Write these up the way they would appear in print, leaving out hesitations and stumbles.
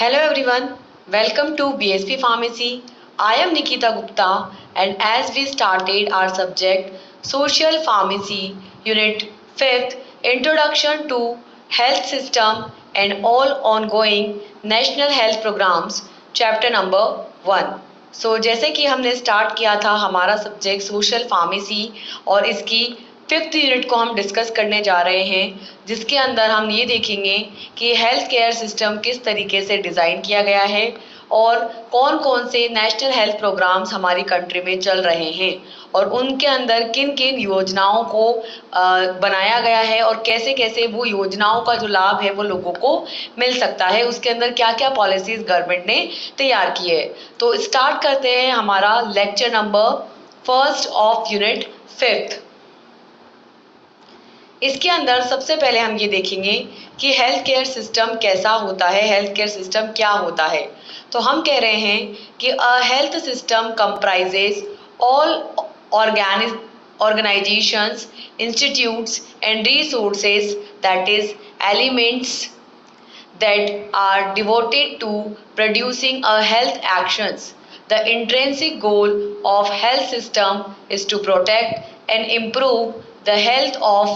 Hello everyone, welcome to BSP Pharmacy. I am Nikita Gupta, and as we started our subject Social Pharmacy Unit 5th Introduction to Health System and all ongoing National Health Programs, chapter number 1. जैसे कि हमने start किया था हमारा subject social pharmacy और इसकी 5th unit को हम डिस्कस करने जा रहे हैं, जिसके अंदर हम ये देखेंगे कि हेल्थ केयर सिस्टम किस तरीके से डिज़ाइन किया गया है और कौन कौन से नेशनल हेल्थ प्रोग्राम्स हमारी कंट्री में चल रहे हैं और उनके अंदर किन किन योजनाओं को बनाया गया है और कैसे कैसे वो योजनाओं का जो लाभ है वो लोगों को मिल सकता है, उसके अंदर क्या क्या पॉलिसीज गवर्नमेंट ने तैयार की है। तो स्टार्ट करते हैं हमारा lecture number first of unit 5th। इसके अंदर सबसे पहले हम ये देखेंगे कि हेल्थ केयर सिस्टम कैसा होता है, हेल्थ केयर सिस्टम क्या होता है। तो हम कह रहे हैं कि अ health system comprises all organizations, institutes and resources, that is elements that are devoted to producing a health actions. The intrinsic goal of health system is to protect and improve the health of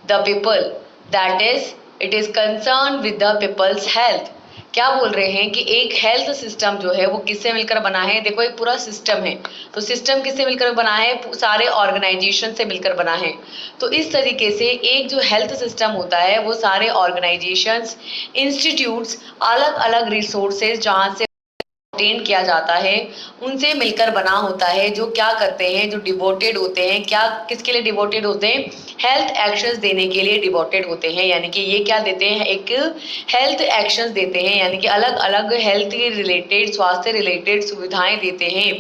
the people, that is it is concerned with the people's health। क्या बोल रहे हैं कि एक health system जो है वो किससे मिलकर बना है। देखो एक पूरा सिस्टम है, तो सिस्टम किससे मिलकर बना है, सारे ऑर्गेनाइजेशन से मिलकर बना है। तो इस तरीके से एक जो हेल्थ सिस्टम होता है वो सारे ऑर्गेनाइजेशंस, इंस्टीट्यूट्स, अलग अलग रिसोर्सेज जहाँ से ऑब्टेन किया जाता है उनसे मिलकर बना होता है, जो क्या करते हैं, जो डिवोटेड होते हैं। क्या किसके लिए डिवोटेड होते हैं, हेल्थ एक्शंस देने के लिए डिवोटेड होते हैं। यानी कि ये क्या देते हैं, एक हेल्थ एक्शंस देते हैं, यानी कि अलग अलग हेल्थ के रिलेटेड, स्वास्थ्य रिलेटेड सुविधाएं देते हैं।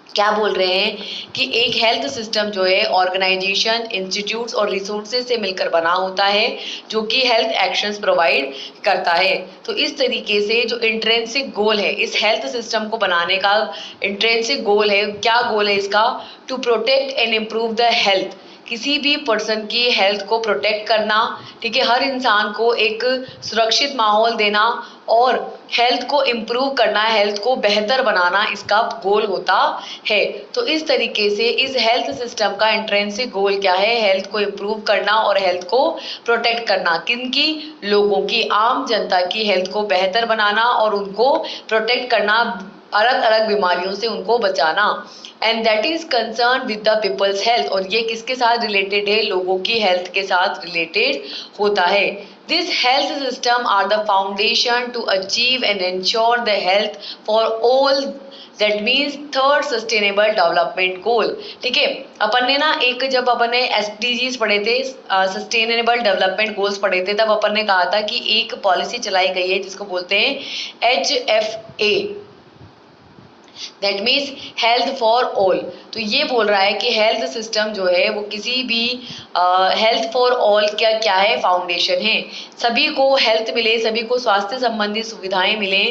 क्या बोल रहे हैं कि एक हेल्थ सिस्टम जो है ऑर्गेनाइजेशन, इंस्टीट्यूट्स और रिसोर्सेज से मिलकर बना होता है, जो कि हेल्थ एक्शंस प्रोवाइड करता है। तो इस तरीके से जो इंट्रेंसिक गोल है इस हेल्थ सिस्टम को बनाने का, इंट्रेंसिक गोल है, क्या गोल है इसका, to protect and improve the health, किसी भी पर्सन की हेल्थ को प्रोटेक्ट करना, ठीक है, हर इंसान को एक सुरक्षित माहौल देना और हेल्थ को इम्प्रूव करना, हेल्थ को बेहतर बनाना इसका गोल होता है। तो इस तरीके से इस हेल्थ सिस्टम का इंट्रेंसिक गोल क्या है, हेल्थ को इम्प्रूव करना और हेल्थ को प्रोटेक्ट करना। किनकी, लोगों की, आम जनता की हेल्थ को बेहतर बनाना और उनको प्रोटेक्ट करना, अलग अलग बीमारियों से उनको बचाना। And that is concern with the peoples health, और ये किसके साथ रिलेटेड है, लोगों की हेल्थ के साथ रिलेटेड होता है। This health system are the foundation to achieve and ensure the health for all, that means third sustainable development goal. ठीक है, अपन ने ना एक, जब अपन ने SDGs पढ़े थे, सस्टेनेबल डेवलपमेंट गोल्स पढ़े थे, तब अपन ने कहा था कि एक पॉलिसी चलाई गई है जिसको बोलते हैं HFA, that means health for all. तो ये बोल रहा है कि हेल्थ सिस्टम जो है वो किसी भी हेल्थ फॉर ऑल क्या क्या है, फाउंडेशन है, सभी को हेल्थ मिले, सभी को स्वास्थ्य संबंधी सुविधाएं मिले,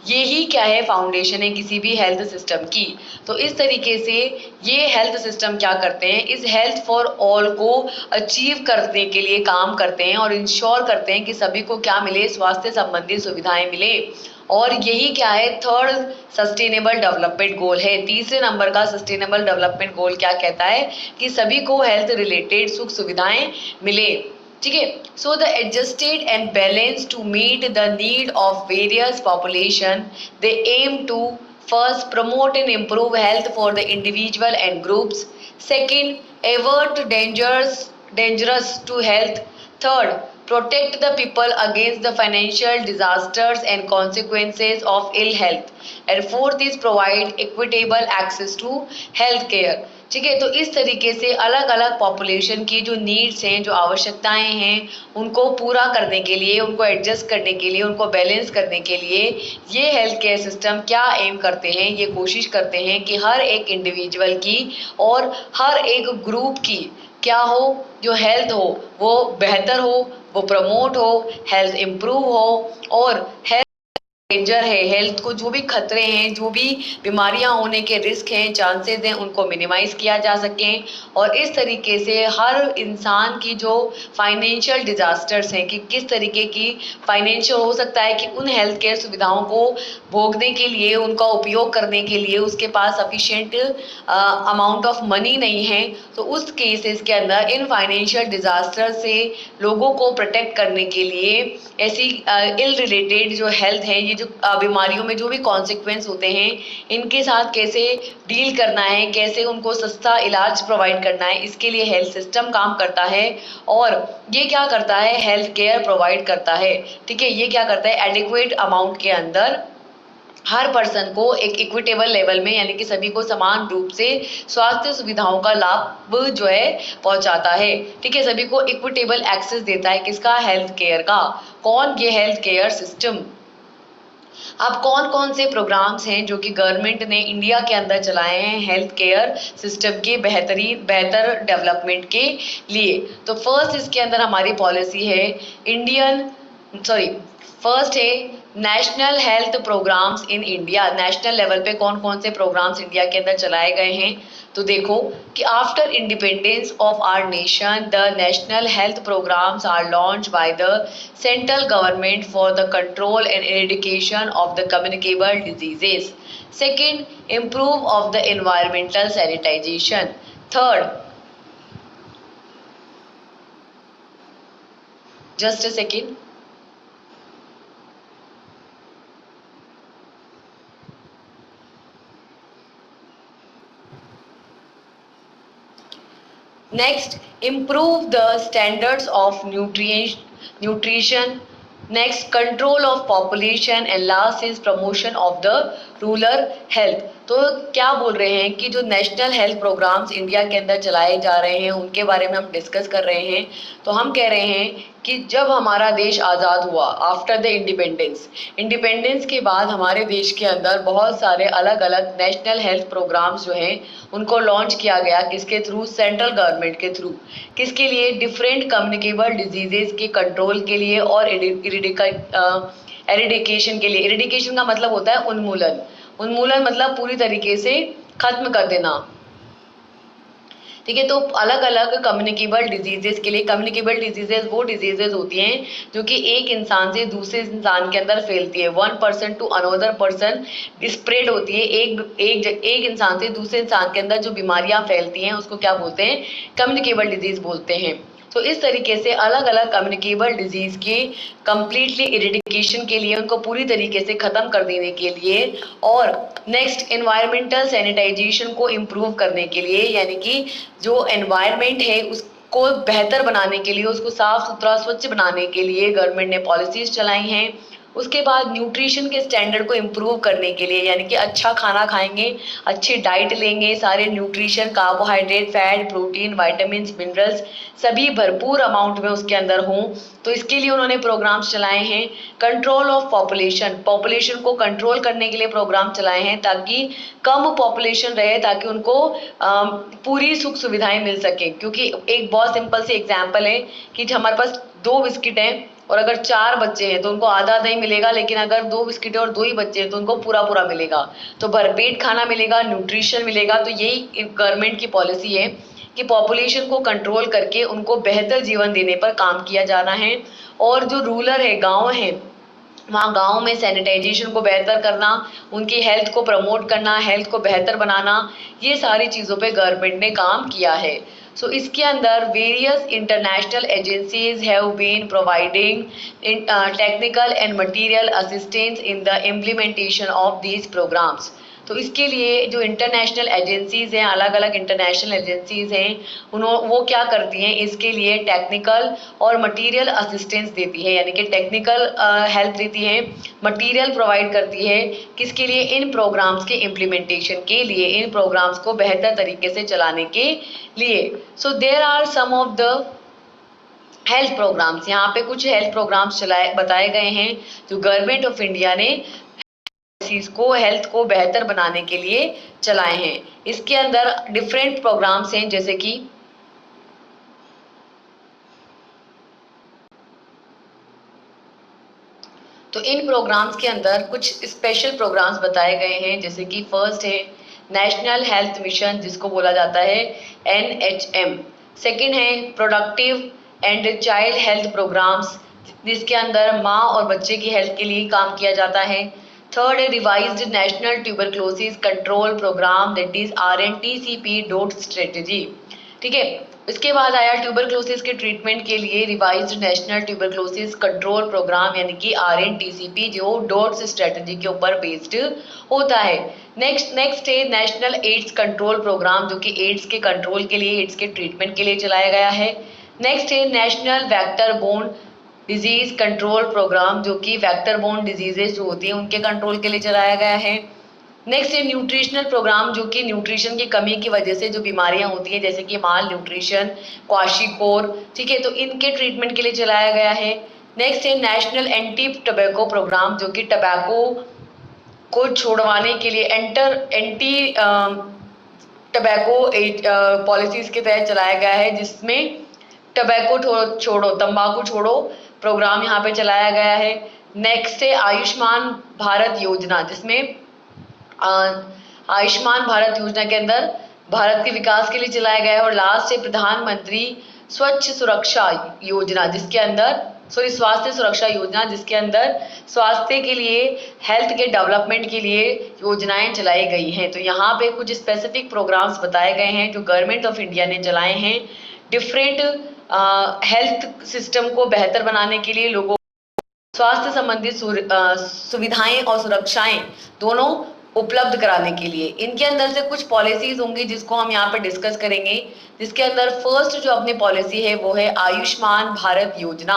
ये ही क्या है, फाउंडेशन है किसी भी हेल्थ सिस्टम की। तो इस तरीके से ये हेल्थ सिस्टम क्या करते हैं, इस हेल्थ फॉर ऑल को अचीव करने के लिए काम करते हैं और इंश्योर करते हैं कि सभी को क्या मिले, स्वास्थ्य संबंधी सुविधाएं मिले। और यही क्या है, थर्ड सस्टेनेबल डेवलपमेंट गोल है। तीसरे नंबर का सस्टेनेबल डेवलपमेंट गोल क्या कहता है कि सभी को हेल्थ रिलेटेड सुख सुविधाएं मिले। ठीक है, so the adjusted and balance to meet the need of various population, they aim to first promote and improve health for the individual and groups, second avert dangerous to health, third protect the people against the financial disasters and consequences of ill health, and fourth is provide equitable access to health care। ठीक है, तो इस तरीके से अलग अलग population की जो नीड्स हैं, जो आवश्यकताएं हैं, उनको पूरा करने के लिए, उनको एडजस्ट करने के लिए, उनको बैलेंस करने के लिए ये हेल्थ केयर सिस्टम क्या एम करते हैं, ये कोशिश करते हैं कि हर एक इंडिविजुअल की और हर एक ग्रुप की क्या हो, जो हेल्थ हो वो बेहतर हो, वो प्रमोट हो, हेल्थ इम्प्रूव हो और हेल्थ डेंजर है, हेल्थ को जो भी खतरे हैं, जो भी बीमारियां होने के रिस्क हैं, चांसेस हैं, उनको मिनिमाइज किया जा सके और इस तरीके से हर इंसान की जो फाइनेंशियल डिजास्टर्स हैं कि किस तरीके की फाइनेंशियल हो सकता है कि उन हेल्थ केयर सुविधाओं को भोगने के लिए, उनका उपयोग करने के लिए उसके पास सफिशिएंट अमाउंट ऑफ मनी नहीं है, तो उस केसेस के अंदर इन फाइनेंशियल डिजास्टर से लोगों को प्रोटेक्ट करने के लिए ऐसी इल रिलेटेड जो हेल्थ है, ये जो बीमारियों में जो भी कॉन्सिक्वेंस होते हैं, इनके साथ कैसे डील करना है, कैसे उनको सस्ता इलाज प्रोवाइड करना है, इसके लिए हेल्थ सिस्टम काम करता है। और ये क्या करता है, हेल्थ केयर प्रोवाइड करता है। ठीक है, ये क्या करता है, एडिक्वेट अमाउंट के अंदर हर पर्सन को एक इक्विटेबल लेवल में, यानी कि सभी को समान रूप से स्वास्थ्य सुविधाओं का लाभ जो है पहुंचाता है। ठीक है, सभी को इक्विटेबल एक्सेस देता है, किसका, हेल्थ केयर का। कौन, ये हेल्थ केयर सिस्टम। अब कौन कौन से प्रोग्राम्स हैं जो कि गवर्नमेंट ने इंडिया के अंदर चलाए हैं हेल्थ केयर सिस्टम के बेहतर डेवलपमेंट के लिए। तो फर्स्ट इसके अंदर हमारी पॉलिसी है फर्स्ट है national health programs in India. National level पे कौन कौन से प्रोग्राम्स इंडिया के अंदर चलाए गए हैं, तो देखो कि after independence of our nation the national health programs are launch by the central government for the control and eradication of the communicable diseases. Second, improve of the environmental sanitization. Third, just a second, next, improve the standards of nutrition. Next, control of population and last is promotion of the rural health. तो क्या बोल रहे हैं कि जो national health programmes India के अंदर चलाए जा रहे हैं उनके बारे में हम डिस्कस कर रहे हैं। तो हम कह रहे हैं कि जब हमारा देश आज़ाद हुआ, आफ्टर द इंडिपेंडेंस के बाद हमारे देश के अंदर बहुत सारे अलग अलग नेशनल हेल्थ प्रोग्राम्स जो हैं उनको लॉन्च किया गया, किसके थ्रू, सेंट्रल गवर्नमेंट के थ्रू। किसके लिए, डिफरेंट कम्युनिकेबल डिजीजेस के कंट्रोल के लिए और एरिडिकेशन के लिए। एरिडिकेशन का मतलब होता है उन्मूलन, उन्मूलन मतलब पूरी तरीके से खत्म कर देना। ठीक है, तो अलग अलग कम्युनिकेबल डिजीजेस के लिए, कम्युनिकेबल डिजीजेस वो डिजीजेस होती हैं जो कि एक इंसान से दूसरे इंसान के अंदर फैलती है, one person to another person spread होती है। एक इंसान से दूसरे इंसान के अंदर जो बीमारियां फैलती हैं उसको क्या बोलते हैं, कम्युनिकेबल डिजीज बोलते हैं। तो इस तरीके से अलग अलग कम्युनिकेबल डिजीज के कंप्लीटली इरेडिकेशन के लिए, उनको पूरी तरीके से खत्म कर देने के लिए, और नेक्स्ट एनवायरमेंटल सैनिटाइजेशन को इम्प्रूव करने के लिए, यानी कि जो एनवायरमेंट है उसको बेहतर बनाने के लिए, उसको साफ सुथरा स्वच्छ बनाने के लिए गवर्नमेंट ने पॉलिसीज चलाई हैं। उसके बाद न्यूट्रिशन के स्टैंडर्ड को इम्प्रूव करने के लिए, यानी कि अच्छा खाना खाएंगे, अच्छी डाइट लेंगे, सारे nutrition, carbohydrate, fat, protein, vitamin, minerals सभी भरपूर अमाउंट में उसके अंदर हों, तो इसके लिए उन्होंने प्रोग्राम्स चलाए हैं। कंट्रोल ऑफ पॉपुलेशन को कंट्रोल करने के लिए प्रोग्राम चलाए हैं ताकि कम पॉपुलेशन रहे, ताकि उनको पूरी सुख सुविधाएं मिल सके। क्योंकि एक बहुत सिंपल सी एग्जांपल है कि हमारे पास 2 बिस्किट हैं और अगर 4 बच्चे हैं तो उनको आधा आधा ही मिलेगा, लेकिन अगर 2 बिस्किट और 2 ही बच्चे हैं तो उनको पूरा पूरा मिलेगा, तो भरपेट खाना मिलेगा, न्यूट्रिशन मिलेगा। तो यही गवर्नमेंट की पॉलिसी है कि पॉपुलेशन को कंट्रोल करके उनको बेहतर जीवन देने पर काम किया जाना है। और जो रूरल है, गाँव है, वहाँ गाँव में सैनिटाइजेशन को बेहतर करना, उनकी हेल्थ को प्रमोट करना, हेल्थ को बेहतर बनाना, ये सारी चीज़ों पे गवर्नमेंट ने काम किया है। सो इसके अंदर various international agencies have been providing technical and material assistance in the implementation of these programs. तो इसके लिए जो इंटरनेशनल एजेंसीज हैं, अलग अलग इंटरनेशनल एजेंसीज हैं, वो क्या करती हैं, इसके लिए टेक्निकल और मटेरियल असिस्टेंस देती है, यानी कि टेक्निकल हेल्प देती है, मटेरियल प्रोवाइड करती है, किसके लिए, इन प्रोग्राम्स के इम्प्लीमेंटेशन के लिए, इन प्रोग्राम्स को बेहतर तरीके से चलाने के लिए। So there are some of the health programs, यहाँ पे कुछ हेल्थ प्रोग्राम्स बताए गए हैं जो गवर्नमेंट ऑफ इंडिया ने चीज को, हेल्थ को बेहतर बनाने के लिए चलाए हैं। इसके अंदर डिफरेंट प्रोग्राम्स हैं, जैसे कि तो इन प्रोग्राम्स के अंदर कुछ स्पेशल प्रोग्राम्स बताए गए हैं, जैसे कि फर्स्ट है नेशनल हेल्थ मिशन जिसको बोला जाता है NHM। सेकंड है productive and child health programs जिसके अंदर माँ और बच्चे की हेल्थ के लिए काम किया जाता है। थर्ड है revised national tuberculosis control program that is RNTCP DOT strategy. ठीक है, इसके बाद आया ट्यूबरक्लोसिस के ट्रीटमेंट के लिए revised national tuberculosis control program यानी कि RNTCP जो डॉट्स स्ट्रेटजी के ऊपर बेस्ड होता है। नेक्स्ट है नेशनल एड्स कंट्रोल प्रोग्राम जो कि एड्स के कंट्रोल के लिए, एड्स के ट्रीटमेंट के लिए चलाया गया है। नेक्स्ट है national vector borne disease control program जो कि वेक्टर बोर्न डिजीजेस जो होती हैं उनके कंट्रोल के लिए चलाया गया है। नेक्स्ट है न्यूट्रिशनल प्रोग्राम जो कि न्यूट्रिशन की कमी की वजह से जो बीमारियां होती हैं जैसे कि माल न्यूट्रिशन, क्वाशीकोर, ठीक है, तो इनके ट्रीटमेंट के लिए चलाया गया है। नेक्स्ट है नेशनल एंटी टबैको प्रोग्राम जो कि टबैको को छोड़वाने के लिए एंटी टबैको पॉलिसीज के तहत चलाया गया है, जिसमें टबैको छोड़ो, तंबाकू छोड़ो प्रोग्राम यहाँ पे चलाया गया है। नेक्स्ट है आयुष्मान भारत योजना जिसमें आयुष्मान भारत योजना के अंदर भारत के विकास के लिए चलाया गया है। और लास्ट है प्रधानमंत्री स्वच्छ सुरक्षा योजना जिसके अंदर स्वास्थ्य सुरक्षा योजना जिसके अंदर स्वास्थ्य के लिए, हेल्थ के डेवलपमेंट के लिए योजनाएं चलाई गई हैं। तो यहाँ पे कुछ स्पेसिफिक प्रोग्राम्स बताए गए हैं जो गवर्नमेंट ऑफ इंडिया ने चलाए हैं डिफरेंट हेल्थ सिस्टम को बेहतर बनाने के लिए, लोगों स्वास्थ्य संबंधित सुविधाएं और सुरक्षाएं दोनों उपलब्ध कराने के लिए। इनके अंदर से कुछ पॉलिसीज होंगी जिसको हम यहाँ पे डिस्कस करेंगे, जिसके अंदर फर्स्ट जो अपनी पॉलिसी है वो है आयुष्मान भारत योजना।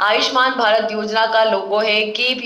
आयुष्मान भारत योजना का लोगो है keep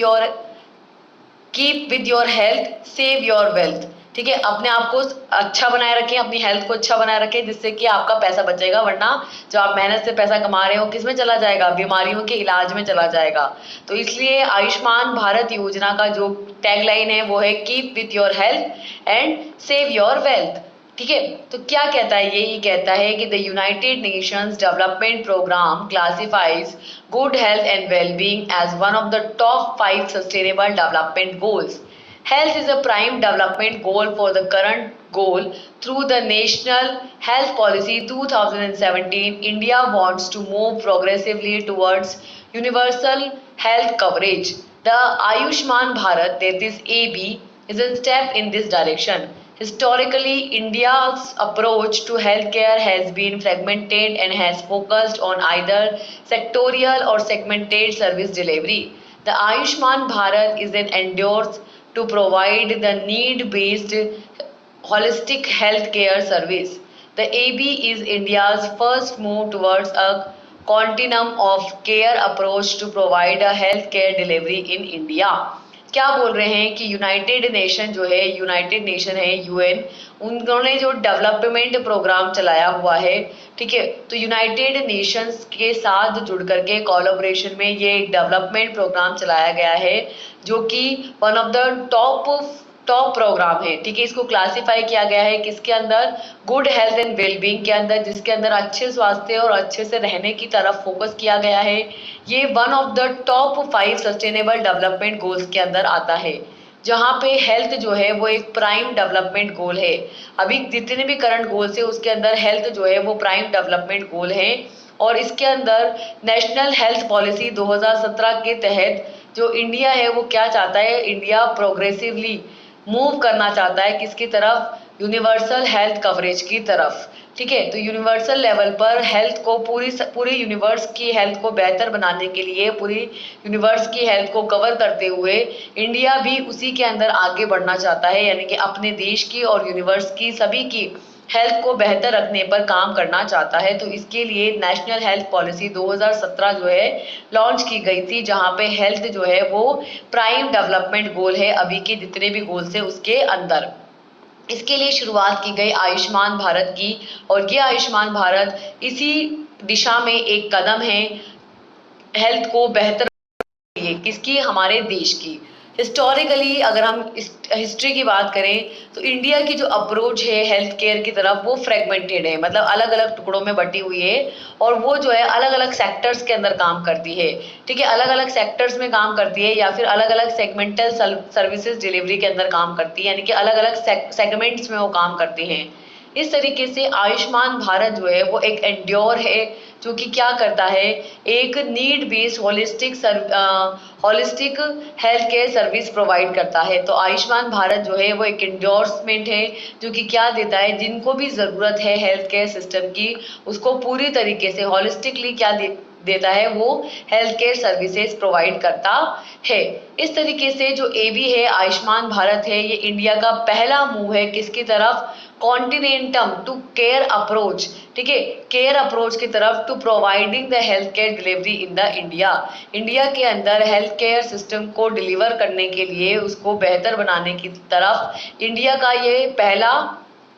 with your health save your wealth. ठीक है, अपने आप को अच्छा बनाए रखें, अपनी हेल्थ को अच्छा बनाए रखें जिससे कि आपका पैसा बचेगा, वरना जो आप मेहनत से पैसा कमा रहे हो किस में चला जाएगा, बीमारियों के इलाज में चला जाएगा। तो इसलिए आयुष्मान भारत योजना का जो टैगलाइन है वो है keep with your health and save your wealth. ठीक है, तो क्या कहता है ये कहता है कि the United Nations development program classifies good health and wellbeing as one of the top 5 sustainable development goals. Health is a prime development goal for the current goal. Through the National Health Policy 2017, India wants to move progressively towards universal health coverage. The Ayushman Bharat, that is AB, is a step in this direction. Historically, India's approach to healthcare has been fragmented and has focused on either sectorial or segmented service delivery. The Ayushman Bharat is an endorsed to provide the need-based holistic healthcare service. The AB is India's first move towards a continuum of care approach to provide a healthcare delivery in India. क्या बोल रहे हैं कि United nation जो है, United nation है UN, उन्होंने जो डेवलपमेंट प्रोग्राम चलाया हुआ है, ठीक है, तो यूनाइटेड नेशंस के साथ जुड़ करके कोलैबोरेशन में ये एक डेवलपमेंट प्रोग्राम चलाया गया है जो कि one of the top program है। ठीक है, इसको क्लासिफाई किया गया है किसके अंदर, गुड हेल्थ एंड वेलबींग के अंदर, जिसके अंदर अच्छे स्वास्थ्य और अच्छे से रहने की तरफ फोकस किया गया है। ये one of the top 5 sustainable development goals के अंदर आता है, जहाँ पे हेल्थ जो है वो एक प्राइम डेवलपमेंट गोल है। अभी जितने भी करंट गोल्स है उसके अंदर हेल्थ जो है वो प्राइम डेवलपमेंट गोल है। और इसके अंदर नेशनल हेल्थ पॉलिसी 2017 के तहत जो इंडिया है वो क्या चाहता है, इंडिया प्रोग्रेसिवली मूव करना चाहता है किसकी तरफ, यूनिवर्सल हेल्थ कवरेज की तरफ। ठीक है, तो यूनिवर्सल लेवल पर हेल्थ को पूरी यूनिवर्स की हेल्थ को बेहतर बनाने के लिए, पूरी यूनिवर्स की हेल्थ को कवर करते हुए इंडिया भी उसी के अंदर आगे बढ़ना चाहता है, यानी कि अपने देश की और यूनिवर्स की सभी की हेल्थ को बेहतर रखने पर काम करना चाहता है। तो इसके लिए नेशनल हेल्थ पॉलिसी 2017 जो है लॉन्च की गई थी, जहां पे हेल्थ जो है वो प्राइम डेवलपमेंट गोल है अभी के जितने भी गोल्स है उसके अंदर। इसके लिए शुरुआत की गई आयुष्मान भारत की, और ये आयुष्मान भारत इसी दिशा में एक कदम है हेल्थ को बेहतर किसकी, हमारे देश की। हिस्टोरिकली अगर हम हिस्ट्री की बात करें तो इंडिया की जो अप्रोच है हेल्थ केयर की तरफ वो फ्रेगमेंटेड है, मतलब अलग अलग टुकड़ों में बटी हुई है और वो जो है अलग अलग सेक्टर्स के अंदर काम करती है। ठीक है, अलग अलग सेक्टर्स में काम करती है या फिर अलग अलग सेगमेंटल सर्विसेज डिलीवरी के अंदर काम करती है, यानी कि अलग अलग सेगमेंट्स में वो काम करती हैं। इस तरीके से आयुष्मान भारत जो है वो एक एंड्योर है जो कि क्या करता है, एक need based holistic health care service provide करता है। तो आयुष्मान भारत जो है वो एक एंडोर्समेंट है जो कि क्या देता है, जिनको भी ज़रूरत है हेल्थ केयर सिस्टम की उसको पूरी तरीके से होलिस्टिकली क्या देता है, वो हेल्थ केयर सर्विसेज प्रोवाइड करता है। इस तरीके से जो एबी है आयुष्मान भारत है, ये इंडिया का पहला मूव है किसकी तरफ, कॉन्टिनेंटम टू केयर अप्रोच। ठीक है, केयर अप्रोच की तरफ to providing the health care delivery in the India. India के अंदर हेल्थ केयर सिस्टम को डिलीवर करने के लिए उसको बेहतर बनाने की तरफ इंडिया का ये पहला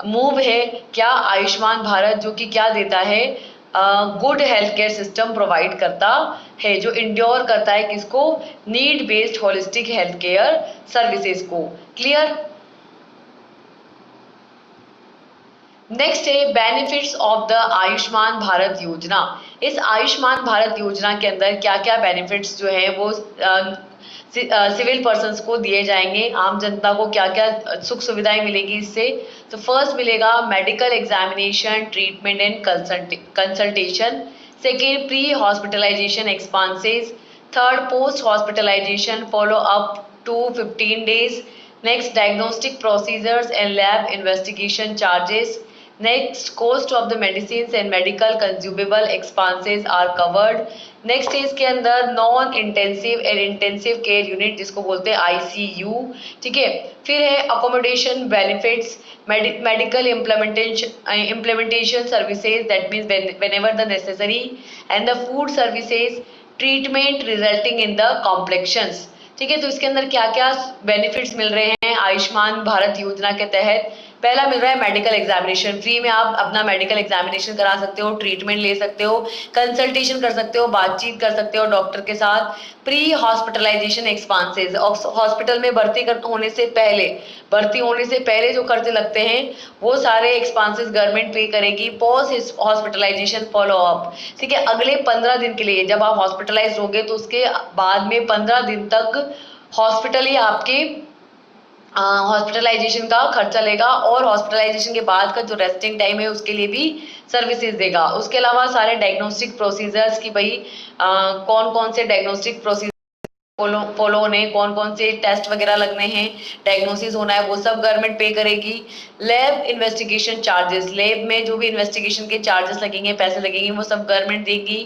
मूव है। क्या, आयुष्मान भारत, जो कि क्या देता है, good health care system provide करता है जो इंड्योर करता है किसको, need based holistic health care services को। क्लियर। नेक्स्ट है benefits of the Ayushman Bharat योजना। इस आयुष्मान भारत योजना के अंदर क्या क्या बेनिफिट्स जो है वो सिविल पर्सन्स को दिए जाएंगे, आम जनता को क्या क्या सुख सुविधाएं मिलेगी इससे। तो फर्स्ट मिलेगा medical examination, treatment and consultation. Second, pre hospitalization expenses. Third, post hospitalization follow up to 15 days. Next, diagnostic procedures and lab investigation charges. Next, cost of the medicines and medical consumable expenses are covered. Next है इसके अंदर non intensive and intensive care unit जिसको बोलते हैं ICU. ठीक है, फिर है accommodation benefits, medical implementation services that means whenever the necessary, and the food services, treatment resulting in the complications. ठीक है, तो इसके अंदर क्या क्या बेनिफिट्स मिल रहे हैं आयुष्मान भारत योजना के तहत। पहला मिल रहा है मेडिकल एग्जामिनेशन, फ्री में आप अपना मेडिकल एग्जामिनेशन करा सकते हो, ट्रीटमेंट ले सकते हो, कंसल्टेशन कर सकते हो, बातचीत कर सकते हो डॉक्टर के साथ। प्री हॉस्पिटलाइजेशन एक्सपेंसेस, हॉस्पिटल में भर्ती होने से पहले जो खर्चे लगते हैं वो सारे एक्सपेंसेस गवर्नमेंट पे करेगी। पोस्ट हॉस्पिटलाइजेशन फॉलो अप, ठीक है, अगले 15 दिन के लिए जब आप हॉस्पिटलाइज होगे तो उसके बाद में 15 दिन तक हॉस्पिटल ही आपके हॉस्पिटलाइजेशन का खर्चा लेगा और हॉस्पिटलाइजेशन के बाद का जो रेस्टिंग टाइम है उसके लिए भी सर्विसेज देगा। उसके अलावा सारे डायग्नोस्टिक प्रोसीजर्स की भाई कौन कौन से डायग्नोस्टिक प्रोसीजर फॉलो होने, कौन कौन से टेस्ट वगैरह लगने हैं, डायग्नोसिस होना है, वो सब गवर्नमेंट पे करेगी। लैब इन्वेस्टिगेशन चार्जेस, लैब में जो भी इन्वेस्टिगेशन के चार्जेस लगेंगे, पैसे लगेंगे, वो सब गवर्नमेंट देगी।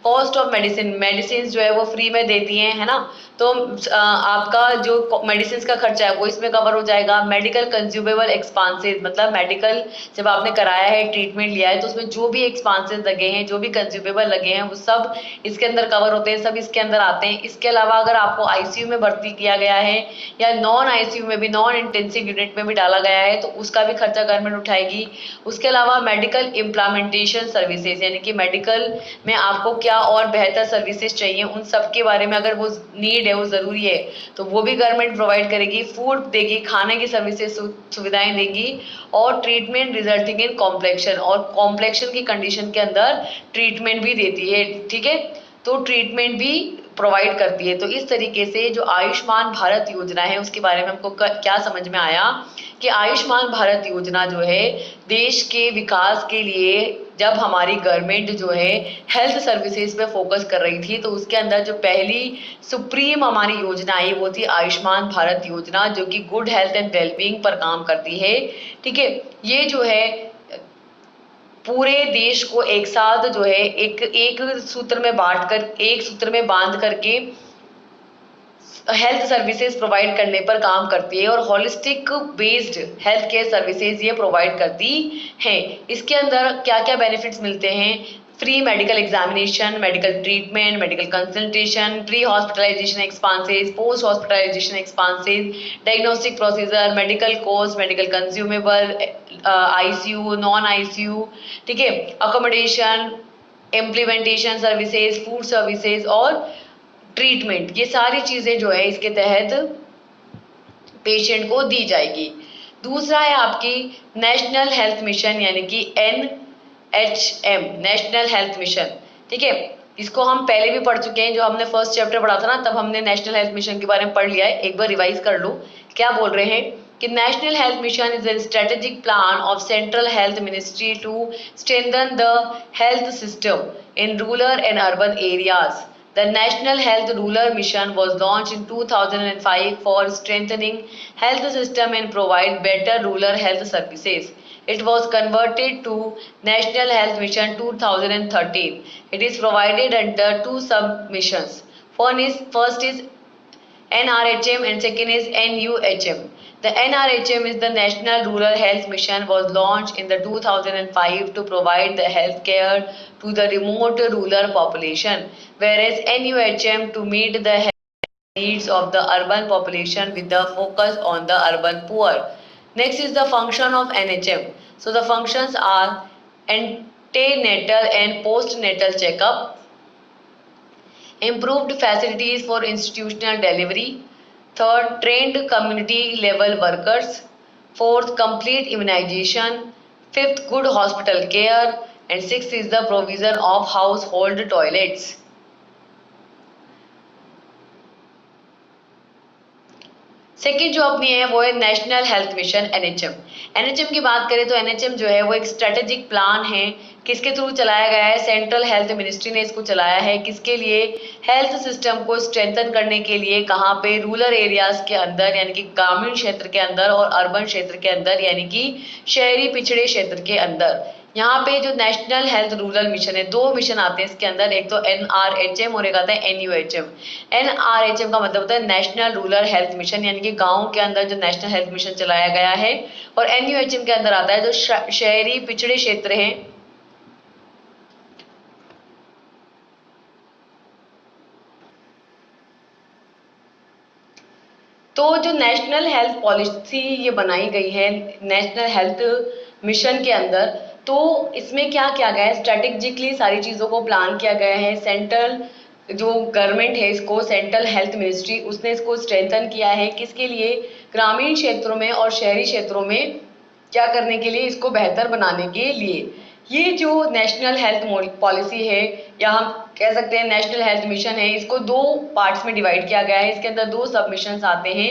कॉस्ट ऑफ मेडिसिन जो है वो फ्री में देती है ना, तो आपका जो मेडिसिन का खर्चा है वो इसमें कवर हो जाएगा। मेडिकल कंज्यूमेबल एक्सपेंसेस, मतलब मेडिकल जब आपने कराया है, ट्रीटमेंट लिया है, तो उसमें जो भी एक्सपेंसेस लगे हैं, जो भी कंज्यूमेबल लगे हैं, वो सब इसके अंदर कवर होते हैं, सब इसके अंदर आते हैं। इसके अलावा अगर आपको आईसीयू में भर्ती किया गया है या नॉन आईसीयू में भी, नॉन इंटेंसिव यूनिट में भी डाला गया है, तो उसका भी खर्चा गवर्नमेंट उठाएगी। उसके अलावा मेडिकल इम्प्लीमेंटेशन सर्विसेज, यानी कि मेडिकल में आपको क्या और बेहतर सर्विसेज चाहिए, उन सब के बारे में अगर वो नीड है, वो जरूरी है, तो वो भी गवर्नमेंट प्रोवाइड करेगी। फूड देगी, खाने की सर्विसेज सुविधाएं देगी, और ट्रीटमेंट रिजल्टिंग इन कॉम्प्लेक्शन, और कॉम्प्लेक्शन की कंडीशन के अंदर ट्रीटमेंट भी देती है। ठीक है, तो ट्रीटमेंट भी प्रोवाइड करती है। तो इस तरीके से जो आयुष्मान भारत योजना है उसके बारे में हमको क्या समझ में आया कि आयुष्मान भारत योजना जो है देश के विकास के लिए, जब हमारी गवर्नमेंट जो है हेल्थ सर्विसेज पे फोकस कर रही थी, तो उसके अंदर जो पहली सुप्रीम हमारी योजना आई वो थी आयुष्मान भारत योजना, जो कि गुड हेल्थ एंड वेलबींग पर काम करती है। ठीक है, ये जो है पूरे देश को एक साथ जो है एक सूत्र में बांटकर, एक सूत्र में बांध करके हेल्थ सर्विसेज प्रोवाइड करने पर काम करती है, और holistic based health care services ये प्रोवाइड करती है। इसके अंदर क्या क्या बेनिफिट्स मिलते हैं, free medical examination, medical treatment, medical consultation, pre hospitalization expenses, post hospitalization expenses, diagnostic procedure, medical cost, medical consumable, ICU, non ICU, ठीक है, accommodation, implementation services, food services और ट्रीटमेंट, ये सारी चीजें जो है इसके तहत पेशेंट को दी जाएगी। दूसरा है आपकी नेशनल हेल्थ मिशन यानी कि NHM, नेशनल हेल्थ मिशन। ठीक है, इसको हम पहले भी पढ़ चुके हैं, जो हमने फर्स्ट चैप्टर पढ़ा था ना, तब हमने नेशनल हेल्थ मिशन के बारे में पढ़ लिया है। एक बार रिवाइज कर लो। क्या बोल रहे हैं कि national health mission is a strategic plan of central health ministry to strengthen the health system in rural and urban areas. The National Health Rural Mission was launched in 2005 for strengthening health system and provide better rural health services. It was converted to National Health Mission 2013. It is provided under two sub-missions. First is NRHM and second is NUHM. The NRHM is the National Rural Health Mission was launched in the 2005 to provide the health care to the remote rural population, whereas NUHM to meet the health needs of the urban population with the focus on the urban poor. Next is the function of NHM. So the functions are antenatal and postnatal checkup, improved facilities for institutional delivery, third, trained community level workers, fourth, complete immunization, fifth, good hospital care, and sixth is the provision of household toilets. Second जो अपनी है वो है national health mission NHM। NHM की बात करें तो NHM जो है वो एक स्ट्रेटेजिक प्लान है। किसके थ्रू चलाया गया है? सेंट्रल हेल्थ मिनिस्ट्री ने इसको चलाया है। किसके लिए? हेल्थ सिस्टम को स्ट्रेंथन करने के लिए। कहाँ पे? रूरल एरियाज के अंदर यानी कि ग्रामीण क्षेत्र के अंदर और अर्बन क्षेत्र के अंदर यानी कि शहरी पिछड़े क्षेत्र के अंदर। यहाँ पे जो नेशनल हेल्थ रूरल मिशन है, दो मिशन आते हैं इसके अंदर, एक तो NRHM और एक आता है NUHM। NRHM का मतलब होता है नेशनल रूरल हेल्थ मिशन यानी कि गाँव के अंदर जो नेशनल हेल्थ मिशन चलाया गया है, और NUHM के अंदर आता है जो शहरी पिछड़े क्षेत्र हैं तो जो नेशनल हेल्थ पॉलिसी ये बनाई गई है नेशनल हेल्थ मिशन के अंदर, तो इसमें क्या किया गया है? स्ट्रेटेजिकली सारी चीज़ों को प्लान किया गया है। सेंट्रल जो गवर्नमेंट है, इसको सेंट्रल हेल्थ मिनिस्ट्री, उसने इसको स्ट्रेंथन किया है। किसके लिए? ग्रामीण क्षेत्रों में और शहरी क्षेत्रों में क्या करने के लिए? इसको बेहतर बनाने के लिए। ये जो नेशनल हेल्थ पॉलिसी है या हम कह सकते हैं नेशनल हेल्थ मिशन है, इसको दो पार्ट्स में डिवाइड किया गया है। इसके अंदर दो सब मिशन आते हैं,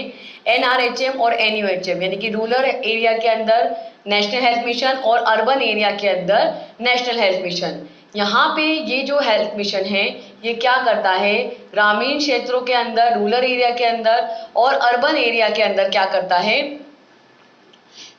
NRHM और NUHM, यानी कि रूरल एरिया के अंदर नेशनल हेल्थ मिशन और अर्बन एरिया के अंदर नेशनल हेल्थ मिशन। यहाँ पे ये जो हेल्थ मिशन है ये क्या करता है? ग्रामीण क्षेत्रों के अंदर, रूरल एरिया के अंदर और अर्बन एरिया के अंदर क्या करता है?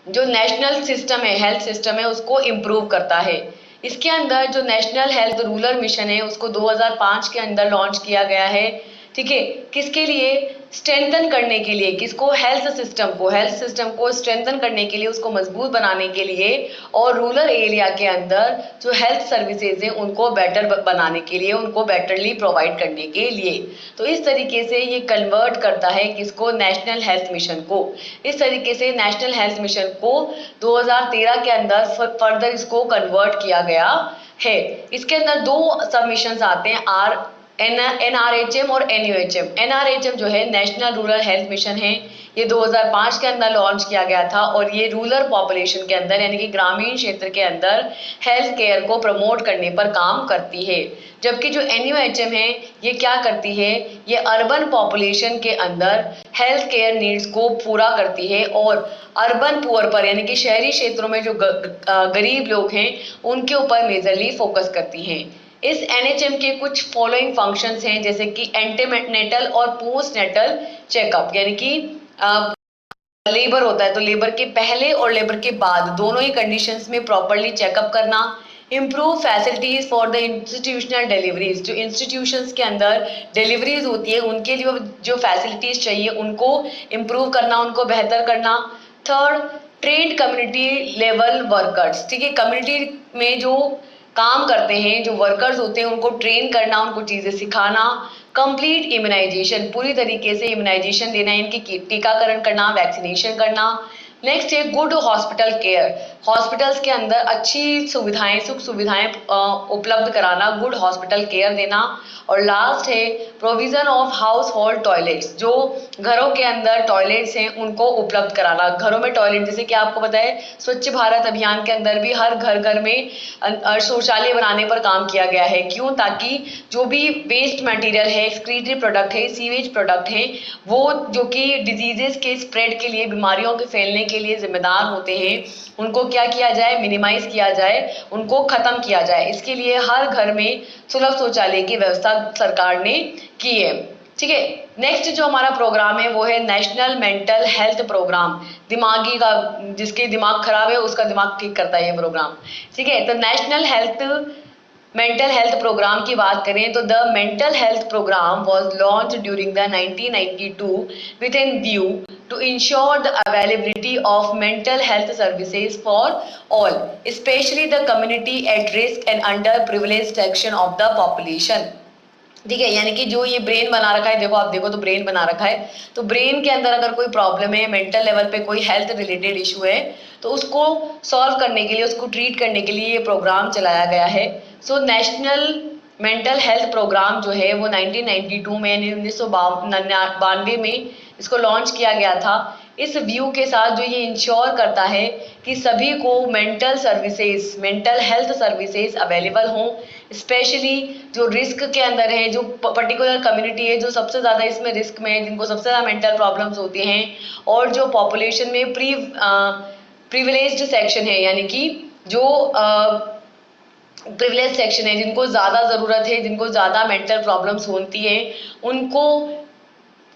जो नेशनल सिस्टम है, हेल्थ सिस्टम है, उसको इम्प्रूव करता है। इसके अंदर जो नेशनल हेल्थ रूरल मिशन है उसको 2005 के अंदर लॉन्च किया गया है। ठीक है, किसके लिए? स्ट्रेंथन करने के लिए। किसको? हेल्थ सिस्टम को स्ट्रेंथन करने के लिए, उसको मजबूत बनाने के लिए, और रूरल एरिया के अंदर जो हेल्थ सर्विसेज हैं उनको बेटर बनाने के लिए, उनको बेटरली प्रोवाइड करने के लिए। तो इस तरीके से ये कन्वर्ट करता है किसको? नेशनल हेल्थ मिशन को। इस तरीके से नेशनल हेल्थ मिशन को 2013 के अंदर फर्दर इसको कन्वर्ट किया गया है। इसके अंदर दो सब मिशन आते हैं, NRHM और NUHM। NRHM जो है नेशनल रूरल हेल्थ मिशन है, ये 2005 के अंदर लॉन्च किया गया था और ये रूरल पॉपुलेशन के अंदर यानी कि ग्रामीण क्षेत्र के अंदर हेल्थ केयर को प्रमोट करने पर काम करती है। जबकि जो NUHM है ये क्या करती है? ये अर्बन पॉपुलेशन के अंदर हेल्थ केयर नीड्स को पूरा करती है और अर्बन पुअर पर यानी कि शहरी क्षेत्रों में जो गरीब लोग हैं उनके ऊपर मेजरली फोकस करती हैं। इस NHM के कुछ फॉलोइंग फंक्शंस हैं, जैसे कि एंटीनेटल और पोस्टनेटल चेकअप, यानी कि लेबर होता है तो लेबर के पहले और लेबर के बाद दोनों ही कंडीशंस में प्रॉपरली चेकअप करना। Improve facilities for the institutional deliveries, जो इंस्टीट्यूशंस के अंदर डिलीवरीज होती है उनके लिए जो फैसिलिटीज चाहिए उनको इम्प्रूव करना, उनको बेहतर करना। Third, trend community level workers. ठीक है, कम्युनिटी में जो काम करते हैं, जो वर्कर्स होते हैं, उनको ट्रेन करना, उनको चीज़ें सिखाना। कंप्लीट इम्यूनाइजेशन, पूरी तरीके से इम्यूनाइजेशन देना, इनकी टीकाकरण करना, वैक्सीनेशन करना। नेक्स्ट है गुड हॉस्पिटल केयर, हॉस्पिटल्स के अंदर अच्छी सुविधाएं, सुख सुविधाएं उपलब्ध कराना, गुड हॉस्पिटल केयर देना। और लास्ट है provision of house hold toilets, जो घरों के अंदर टॉयलेट्स हैं उनको उपलब्ध कराना। घरों में टॉयलेट, जैसे कि आपको पता है स्वच्छ भारत अभियान के अंदर भी हर घर घर में शौचालय बनाने पर काम किया गया है। क्यों? ताकि जो भी वेस्ट मटेरियल है, एक्सक्रीटरी प्रोडक्ट है, सीवेज प्रोडक्ट है, वो जो कि डिजीजेस के स्प्रेड के लिए, बीमारियों के फैलने के लिए जिम्मेदार होते हैं, उनको क्या किया जाए, मिनिमाइज किया जाए, उनको खत्म किया जाए। इसके लिए हर घर में सुलभ शौचालय की व्यवस्था सरकार ने की है। ठीक है, नेक्स्ट जो हमारा प्रोग्राम है वो है नेशनल मेंटल हेल्थ प्रोग्राम। दिमागी का, जिसके दिमाग खराब है उसका दिमाग ठीक करता है ये प्रोग्राम। ठीक है, तो नेशनल मेंटल हेल्थ प्रोग्राम की बात करें तो the mental health program was launch during the 1992 with an view to ensure the availability of mental health services for all, especially the community at risk and underprivileged section of the population। ठीक है, यानी कि जो ये brain बना रखा है, देखो आप देखो तो ब्रेन बना रखा है, तो ब्रेन के अंदर अगर कोई प्रॉब्लम है, मेंटल लेवल पे कोई हेल्थ रिलेटेड इशू है, तो उसको सॉल्व करने के लिए, उसको ट्रीट करने के लिए ये प्रोग्राम चलाया गया है। So national mental health program जो है वो 1992 में, 1992 में इसको लॉन्च किया गया था। इस व्यू के साथ जो ये इंश्योर करता है कि सभी को mental services, mental health services available हों, स्पेशली जो रिस्क के अंदर है, जो पर्टिकुलर कम्युनिटी है जो सबसे ज़्यादा इसमें रिस्क में है, जिनको सबसे ज़्यादा मेंटल प्रॉब्लम्स होती हैं, और जो पॉपुलेशन में प्रिविलेज्ड सेक्शन है, यानी कि जो प्रिविलेज सेक्शन है, जिनको ज़्यादा ज़रूरत है, जिनको ज़्यादा मेंटल प्रॉब्लम्स होती है, उनको,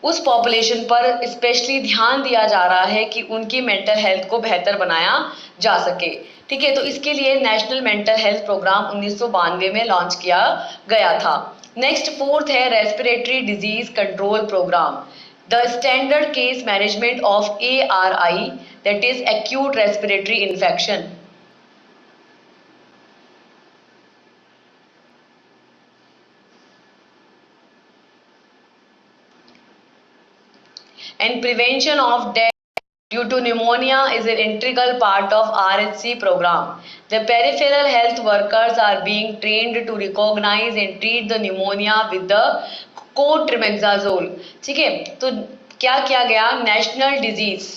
उस पॉपुलेशन पर स्पेशली ध्यान दिया जा रहा है कि उनकी मेंटल हेल्थ को बेहतर बनाया जा सके। ठीक है, तो इसके लिए नेशनल मेंटल हेल्थ प्रोग्राम 1992 में लॉन्च किया गया था। नेक्स्ट फोर्थ है respiratory disease control program, the standard case management of ARI, that is acute respiratory infection. And prevention of death due to pneumonia is an integral part of RHC program. The peripheral health workers are being trained to recognize and treat the pneumonia with the cotrimoxazole। ठीक है, तो क्या किया गया, national disease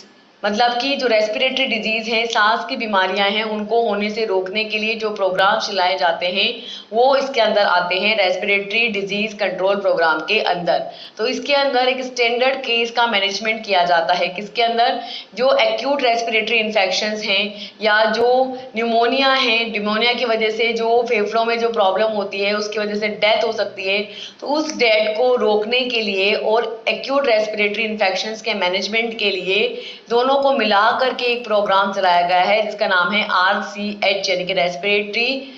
मतलब कि जो respiratory disease है, सांस की बीमारियां हैं, उनको होने से रोकने के लिए जो प्रोग्राम चलाए जाते हैं वो इसके अंदर आते हैं, रेस्पिरेटरी डिजीज कंट्रोल प्रोग्राम के अंदर। तो इसके अंदर एक स्टैंडर्ड केस का मैनेजमेंट किया जाता है, किसके अंदर, जो एक्यूट रेस्पिरेटरी इन्फेक्शंस हैं या जो न्यूमोनिया है, न्यूमोनिया की वजह से जो फेफड़ों में जो प्रॉब्लम होती है उसकी वजह से डेथ हो सकती है, तो उस डेथ को रोकने के लिए और एक्यूट रेस्पिरेटरी इन्फेक्शंस के मैनेजमेंट के लिए दोनों को मिला करके एक प्रोग्राम चलाया गया है जिसका नाम है RCH, यानी कि रेस्पिरेटरी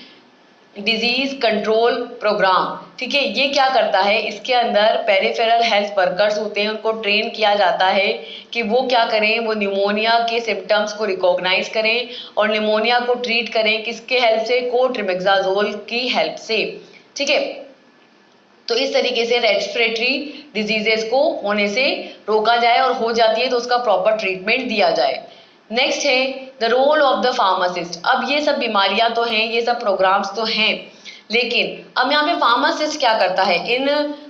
डिजीज कंट्रोल प्रोग्राम। ठीक है, ये क्या करता है, इसके अंदर पेरिफेरल हेल्थ वर्कर्स होते हैं, उनको ट्रेन किया जाता है कि वो क्या करें, वो निमोनिया के सिम्टम्स को रिकॉग्नाइज करें और निमोनिया को ट्रीट करें, किसके हेल्प से, कोट्रिमेक्साजोल की हेल्प से। ठीक है, तो इस तरीके से रेस्पिरेटरी डिजीजेस को होने से रोका जाए, और हो जाती है तो उसका प्रॉपर ट्रीटमेंट दिया जाए। नेक्स्ट है the role of the pharmacist. अब ये सब बीमारियां तो हैं, ये सब प्रोग्राम्स तो हैं, लेकिन अब यहाँ पे फार्मासिस्ट क्या करता है, इन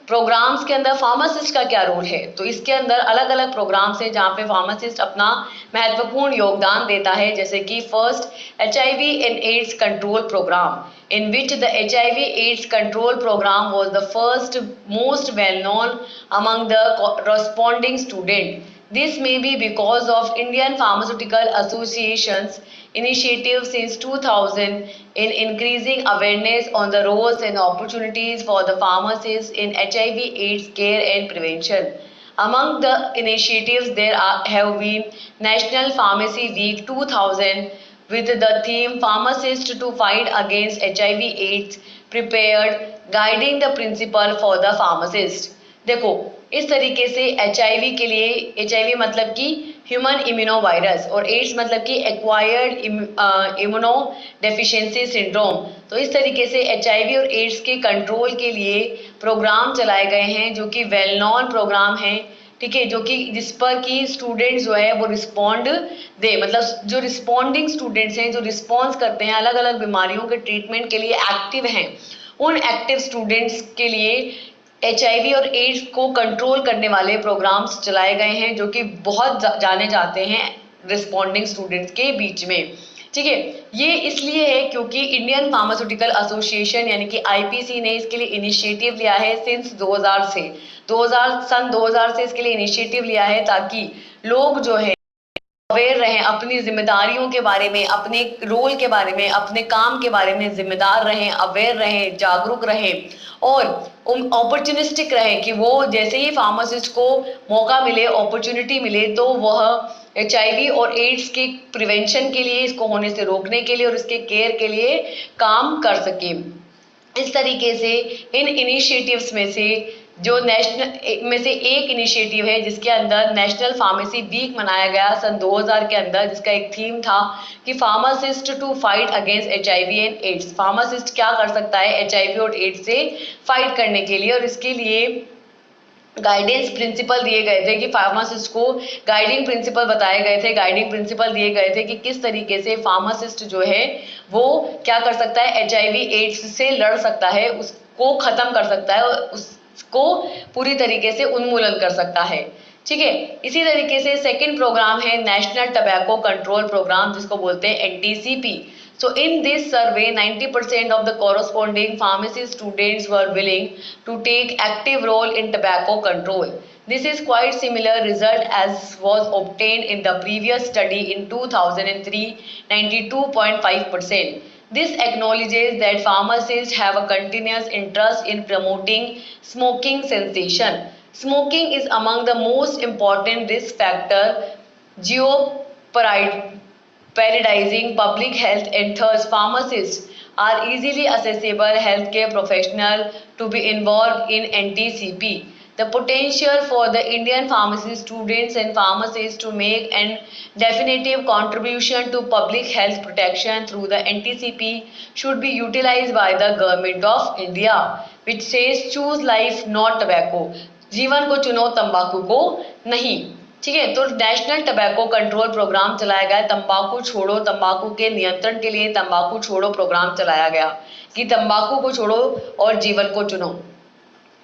प्रोग्राम्स के अंदर फार्मासिस्ट का क्या रोल है। तो इसके अंदर अलग अलग प्रोग्राम्स है जहाँ पे फार्मासिस्ट अपना महत्वपूर्ण योगदान देता है, जैसे कि first HIV and AIDS control program, in which the HIV AIDS control program was the first most well known among the corresponding student. This may be because of Indian Pharmaceutical Association's initiative since 2000 in increasing awareness on the roles and opportunities for the pharmacists in HIV AIDS care and prevention. Among the initiatives there have been National Pharmacy Week 2000 with the theme Pharmacist to Fight Against HIV AIDS Prepared, Guiding the Principle for the Pharmacist। देखो इस तरीके से HIV के लिए, HIV मतलब कि human immuno virus, और ads मतलब कि एक्वायर्ड इम्यूनो डेफिशिएंसी सिंड्रोम। तो इस तरीके से HIV और एड्स के कंट्रोल के लिए प्रोग्राम चलाए गए हैं जो कि वेल नोन प्रोग्राम हैं, ठीक है, जो कि जिस पर कि स्टूडेंट्स जो है वो रिस्पॉन्ड दे, मतलब जो रिस्पॉन्डिंग स्टूडेंट्स हैं, जो रिस्पॉन्स करते हैं अलग अलग बीमारियों के ट्रीटमेंट के लिए एक्टिव हैं, उन एक्टिव स्टूडेंट्स के लिए HIV और एड्स को कंट्रोल करने वाले प्रोग्राम्स चलाए गए हैं, जो कि बहुत जाने जाते हैं रिस्पॉन्डिंग स्टूडेंट्स के बीच में। ठीक है, ये इसलिए है क्योंकि इंडियन फार्मास्यूटिकल एसोसिएशन यानी कि IPC ने इसके लिए इनिशिएटिव लिया है सिंस 2000 से 2000 से इसके लिए इनिशिएटिव लिया है, ताकि लोग जो है अवेयर रहें, अपनी जिम्मेदारियों के बारे में, अपने रोल के बारे में, अपने काम के बारे में जिम्मेदार रहें, अवेयर रहें, जागरूक रहें और अपॉर्चुनिस्टिक रहें कि वो जैसे ही फार्मासिस्ट को मौका मिले, अपॉर्चुनिटी मिले, तो वह HIV और एड्स के प्रिवेंशन के लिए, इसको होने से रोकने के लिए और इसके केयर के लिए काम कर सके। इस तरीके से इन इनिशिएटिव्स में से जो नेशनल में से एक इनिशिएटिव है जिसके अंदर नेशनल फार्मेसी वीक मनाया गया सन 2000 के अंदर, जिसका एक थीम था कि pharmacist to fight against HIV and AIDS. Pharmacist क्या कर सकता है HIV और एड्स से फाइट करने के लिए, और इसके लिए गाइडेंस प्रिंसिपल दिए गए थे कि फार्मासिस्ट को गाइडिंग प्रिंसिपल बताए गए थे, गाइडिंग प्रिंसिपल दिए गए थे कि किस तरीके से फार्मासिस्ट जो है वो क्या कर सकता है, HIV एड्स से लड़ सकता है, उसको खत्म कर सकता है और उसको पूरी तरीके से उन्मूलन कर सकता है। ठीक है, इसी तरीके से सेकंड प्रोग्राम है नेशनल टबैको कंट्रोल प्रोग्राम, जिसको बोलते हैं NTCP। So in this survey, 90% of the corresponding pharmacy students were willing to take active role in tobacco control. This is quite similar result as was obtained in the previous study in 2003, 92.5%. This acknowledges that pharmacists have a continuous interest in promoting smoking cessation. Smoking is among the most important risk factor jeopardizing public health, and thus pharmacists are easily accessible healthcare professional to be involved in NTCP. The potential for the Indian pharmacy students and pharmacists to make an definitive contribution to public health protection through the NTCP should be utilized by the government of India, which says choose life not tobacco. जीवन को चुनो, तंबाकू को नहीं। ठीक है, तो national tobacco control programme चलाया गया, तंबाकू छोड़ो, तंबाकू के नियंत्रण के लिए तंबाकू छोड़ो प्रोग्राम चलाया गया कि तंबाकू को छोड़ो और जीवन को चुनो।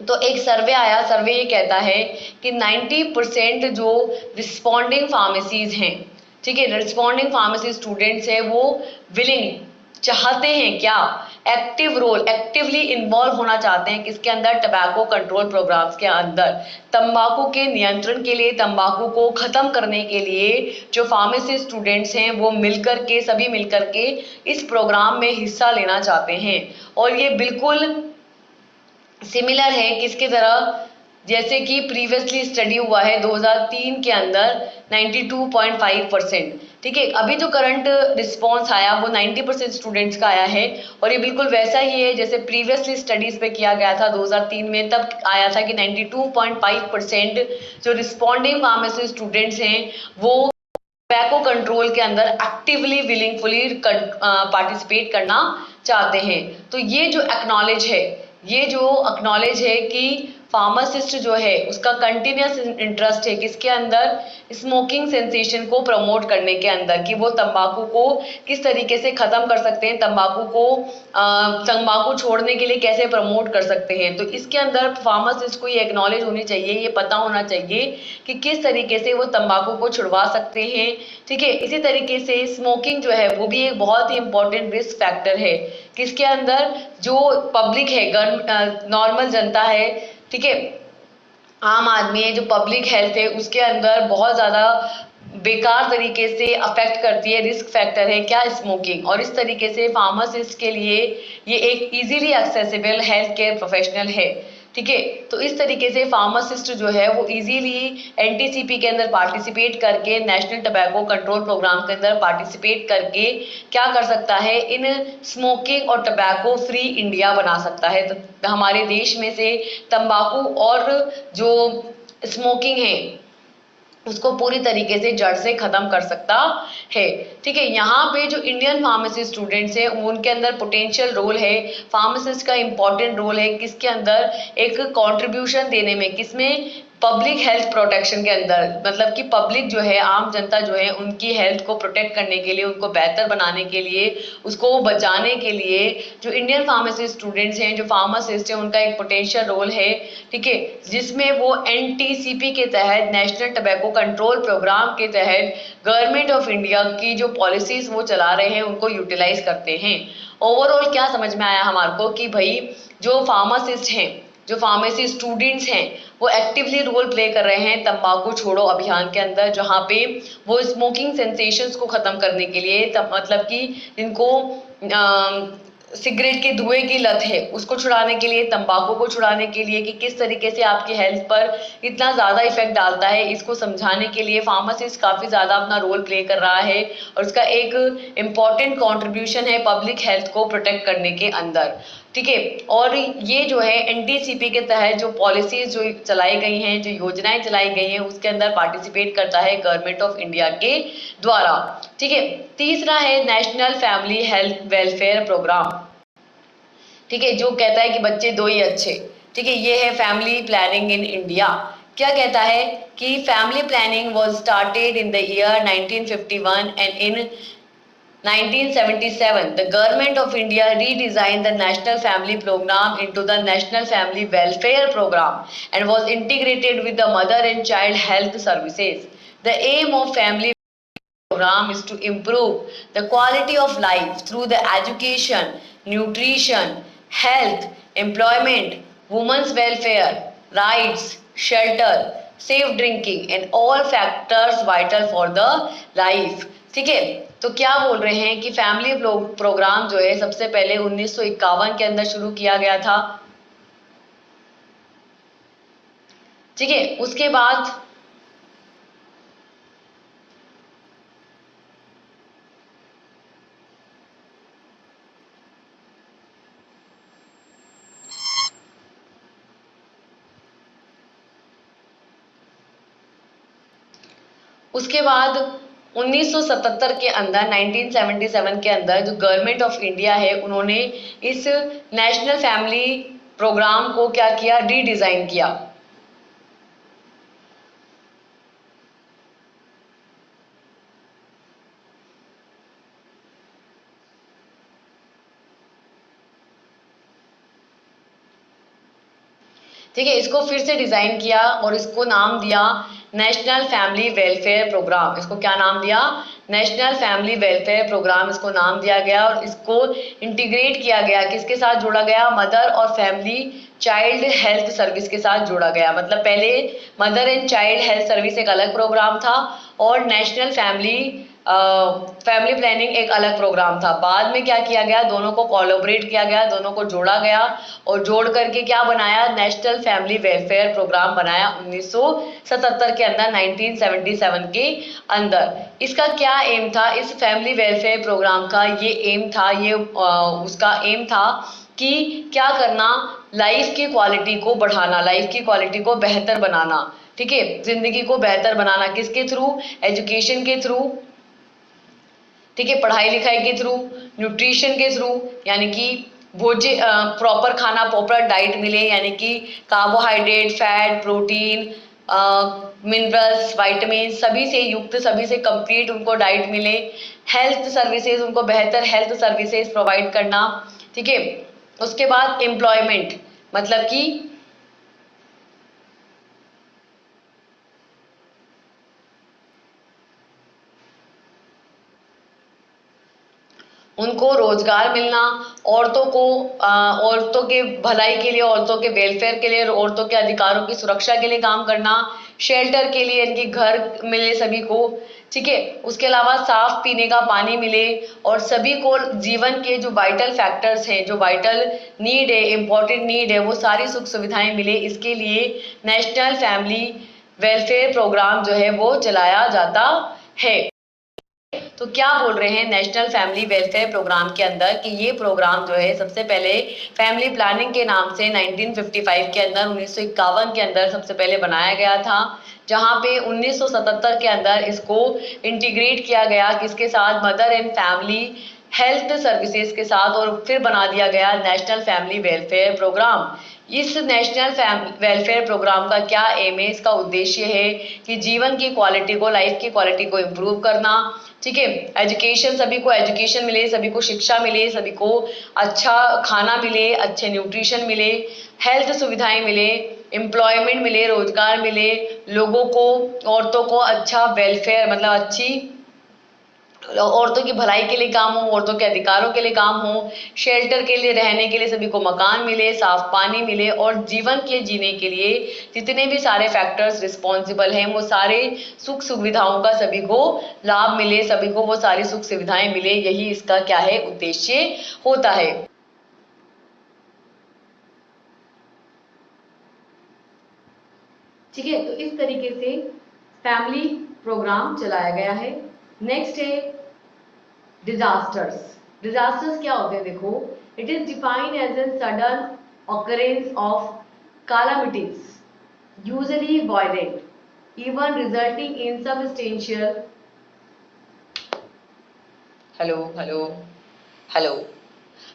तो एक सर्वे आया, सर्वे ये कहता है कि 90% जो रिस्पॉन्डिंग फार्मेसीज हैं, ठीक है, रिस्पॉन्डिंग फार्मेसी स्टूडेंट्स हैं, वो विलिंग चाहते हैं क्या, एक्टिव रोल, एक्टिवली इन्वॉल्व होना चाहते हैं किसके अंदर, टबैको कंट्रोल प्रोग्राम्स के अंदर, तंबाकू के नियंत्रण के लिए, तंबाकू को खत्म करने के लिए जो फार्मेसी स्टूडेंट्स हैं वो मिलकर के, सभी मिलकर के इस प्रोग्राम में हिस्सा लेना चाहते हैं। और ये बिल्कुल सिमिलर है किसकी तरह, जैसे कि प्रीवियसली स्टडी हुआ है 2003 के अंदर 92.5%। ठीक है, अभी जो करंट रिस्पॉन्स आया वो 90% स्टूडेंट्स का आया है, और ये बिल्कुल वैसा ही है जैसे प्रीवियसली स्टडीज पे किया गया था 2003 में, तब आया था कि 92.5% जो रिस्पॉन्डिंग फार्मेसी स्टूडेंट्स हैं वो टबैको कंट्रोल के अंदर एक्टिवली विलिंगफुली पार्टिसिपेट करना चाहते हैं। तो ये जो एक्नॉलेज है, ये जो एक्नॉलेज है कि फार्मासिस्ट जो है उसका कंटिन्यूस इंटरेस्ट है किसके अंदर, स्मोकिंग सेंसेशन को प्रमोट करने के अंदर, कि वो तंबाकू को किस तरीके से खत्म कर सकते हैं, तंबाकू को तंबाकू छोड़ने के लिए कैसे प्रमोट कर सकते हैं। तो इसके अंदर फार्मासिस्ट को ये एक्नॉलेज होनी चाहिए, ये पता होना चाहिए कि किस तरीके से वो तंबाकू को छुड़वा सकते हैं। ठीक है, इसी तरीके से स्मोकिंग जो है वो भी एक बहुत ही इंपॉर्टेंट रिस्क फैक्टर है किसके अंदर, जो पब्लिक है, नॉर्मल जनता है, ठीक है, आम आदमी है, जो पब्लिक हेल्थ है उसके अंदर बहुत ज़्यादा बेकार तरीके से अफेक्ट करती है, रिस्क फैक्टर है क्या, स्मोकिंग। और इस तरीके से फार्मासिस्ट के लिए ये एक easily accessible health care professional है। ठीक है, तो इस तरीके से फार्मासिस्ट जो है वो इजीली NTCP के अंदर पार्टिसिपेट करके, नेशनल टबैको कंट्रोल प्रोग्राम के अंदर पार्टिसिपेट करके क्या कर सकता है, इन स्मोकिंग और टबैको फ्री इंडिया बना सकता है। तो हमारे देश में से तंबाकू और जो स्मोकिंग है उसको पूरी तरीके से जड़ से खत्म कर सकता है। ठीक है, यहाँ पे जो इंडियन फार्मेसी स्टूडेंट्स हैं उनके अंदर पोटेंशियल रोल है, फार्मासिस्ट का इंपॉर्टेंट रोल है किसके अंदर, एक कंट्रीब्यूशन देने में, किसमें, पब्लिक हेल्थ प्रोटेक्शन के अंदर, मतलब कि पब्लिक जो है, आम जनता जो है, उनकी हेल्थ को प्रोटेक्ट करने के लिए, उनको बेहतर बनाने के लिए, उसको बचाने के लिए जो इंडियन फार्मेसी स्टूडेंट्स हैं, जो फार्मासिस्ट हैं, उनका एक पोटेंशियल रोल है। ठीक है, जिसमें वो एनटीसीपी के तहत, नेशनल टबैको कंट्रोल प्रोग्राम के तहत गवर्नमेंट ऑफ इंडिया की जो पॉलिसीज वो चला रहे हैं उनको यूटिलाइज करते हैं। ओवरऑल क्या समझ में आया हमारे को कि भाई जो फार्मासिस्ट हैं, जो फार्मेसी स्टूडेंट्स हैं, वो एक्टिवली रोल प्ले कर रहे हैं तंबाकू छोड़ो अभियान के अंदर, जहाँ पे वो स्मोकिंग सेंसेशंस को खत्म करने के लिए, तब मतलब कि जिनको सिगरेट के धुएं की लत है उसको छुड़ाने के लिए, तंबाकू को छुड़ाने के लिए, कि किस तरीके से आपकी हेल्थ पर इतना ज़्यादा इफेक्ट डालता है, इसको समझाने के लिए फार्मासिस्ट काफ़ी ज़्यादा अपना रोल प्ले कर रहा है, और उसका एक इम्पॉर्टेंट कॉन्ट्रीब्यूशन है पब्लिक हेल्थ को प्रोटेक्ट करने के अंदर। ठीक है, और ये जो है एनटीसीपी के तहत जो पॉलिसीज जो चलाई गई हैं, जो योजनाएं चलाई गई हैं, उसके अंदर पार्टिसिपेट करता है गवर्नमेंट ऑफ इंडिया के द्वारा। ठीक है, तीसरा है national family health welfare program. ठीक है, जो कहता है कि बच्चे दो ही अच्छे। ठीक है, ये है फैमिली प्लानिंग इन इंडिया। क्या कहता है कि family planning was started in the year 1951 and in 1977, the Government of India redesigned the National Family Program into the National Family Welfare Program and was integrated with the Mother and Child Health Services. The aim of Family Program is to improve the quality of life through the education, nutrition, health, employment, women's welfare, rights, shelter, safe drinking and all factors vital for the life. ठीक है, तो क्या बोल रहे हैं कि family programme जो है सबसे पहले 1951 के अंदर शुरू किया गया था। ठीक है, उसके बाद उसके बाद 1977 के अंदर, 1977 के अंदर जो गवर्नमेंट ऑफ इंडिया है उन्होंने इस नेशनल फैमिली प्रोग्राम को क्या किया, रीडिजाइन किया। ठीक है, इसको फिर से डिजाइन किया और इसको नाम दिया नेशनल फैमिली वेलफेयर प्रोग्राम। इसको क्या नाम दिया, नेशनल फैमिली वेलफेयर प्रोग्राम इसको नाम दिया गया, और इसको इंटीग्रेट किया गया, किसके साथ जोड़ा गया, मदर और फैमिली चाइल्ड हेल्थ सर्विस के साथ जोड़ा गया। मतलब पहले mother and child health service एक अलग प्रोग्राम था और नेशनल फैमिली प्लानिंग एक अलग प्रोग्राम था। बाद में क्या किया गया, दोनों को कोलैबोरेट किया गया, दोनों को जोड़ा गया और जोड़ करके क्या बनाया, नेशनल फैमिली वेलफेयर प्रोग्राम बनाया 1977 के अंदर, 1977 के अंदर। इसका क्या एम था, इस फैमिली वेलफेयर प्रोग्राम का ये एम था, उसका एम था कि क्या करना, लाइफ की क्वालिटी को बढ़ाना, लाइफ की क्वालिटी को बेहतर बनाना। ठीक है, जिंदगी को बेहतर बनाना किसके थ्रू, एजुकेशन के थ्रू। ठीक है, पढ़ाई लिखाई के थ्रू, न्यूट्रिशन के थ्रू, यानी कि भोज्य प्रॉपर खाना, प्रॉपर डाइट मिले, यानी कि carbohydrate, fat, protein, minerals, vitamin सभी से युक्त, सभी से कंप्लीट उनको डाइट मिले। हेल्थ सर्विसेज, उनको बेहतर हेल्थ सर्विसेज प्रोवाइड करना। ठीक है, उसके बाद एम्प्लॉयमेंट, मतलब कि उनको रोजगार मिलना, औरतों के भलाई के लिए, औरतों के वेलफेयर के लिए, औरतों के अधिकारों की सुरक्षा के लिए काम करना, शेल्टर के लिए, इनकी घर मिले सभी को। ठीक है, उसके अलावा साफ पीने का पानी मिले और सभी को जीवन के जो वाइटल फैक्टर्स हैं, जो वाइटल नीड है, इंपॉर्टेंट नीड है, वो सारी सुख सुविधाएं मिले। इसके लिए नेशनल फैमिली वेलफेयर प्रोग्राम जो है वो चलाया जाता है। तो क्या बोल रहे हैं नेशनल फैमिली वेलफेयर प्रोग्राम के अंदर कि ये प्रोग्राम जो है सबसे पहले फैमिली प्लानिंग के नाम से 1955 के अंदर 1951 के अंदर सबसे पहले बनाया गया था, जहां पे 1977 के अंदर इसको इंटीग्रेट किया गया किसके साथ, mother and family health services के साथ, और फिर बना दिया गया नेशनल फैमिली वेलफेयर प्रोग्राम। इस नेशनल वेलफेयर प्रोग्राम का क्या एम है, इसका उद्देश्य है कि जीवन की क्वालिटी को, लाइफ की क्वालिटी को इम्प्रूव करना, ठीक है, एजुकेशन, सभी को एजुकेशन मिले, सभी को शिक्षा मिले, सभी को अच्छा खाना मिले, अच्छे न्यूट्रिशन मिले, हेल्थ सुविधाएं मिले, एम्प्लॉयमेंट मिले, रोजगार मिले, लोगों को, औरतों को अच्छा वेलफेयर मतलब अच्छी औरतों की भलाई के लिए काम हो, औरतों के अधिकारों के लिए काम हो, शेल्टर के लिए, रहने के लिए सभी को मकान मिले, साफ पानी मिले, और जीवन के जीने के लिए जितने भी सारे फैक्टर्स रिस्पॉन्सिबल हैं वो सारे सुख सुविधाओं का सभी को लाभ मिले, सभी को वो सारी सुख सुविधाएं मिले, यही इसका क्या है, उद्देश्य होता है। ठीक है, तो इस तरीके से फैमिली प्रोग्राम चलाया गया है। नेक्स्ट है डिजास्टर्स। डिजास्टर्स क्या होते हैं, देखो, it is defined as an sudden occurrence of calamities usually violent even resulting in substantial hello hello hello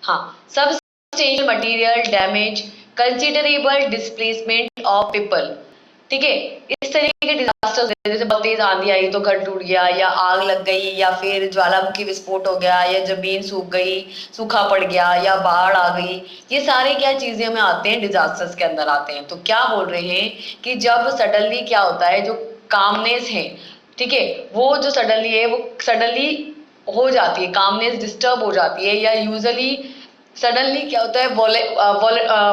हाँ, substantial material damage, considerable displacement of people, ठीक है। इस तरीके के डिजास्टर्स जैसे बहुत तेज आंधी आई तो घर टूट गया, या आग लग गई, या फिर ज्वालामुखी विस्फोट हो गया, या जमीन सूख गई, सूखा पड़ गया, या बाढ़ आ गई, ये सारे क्या चीजें में आते हैं, डिजास्टर्स के अंदर आते हैं। तो क्या बोल रहे हैं कि जब सडनली क्या होता है, जो कामनेस है, ठीक है, वो जो सडनली है वो सडनली हो जाती है, कामनेस डिस्टर्ब हो जाती है, या यूजुअली सडनली क्या होता है,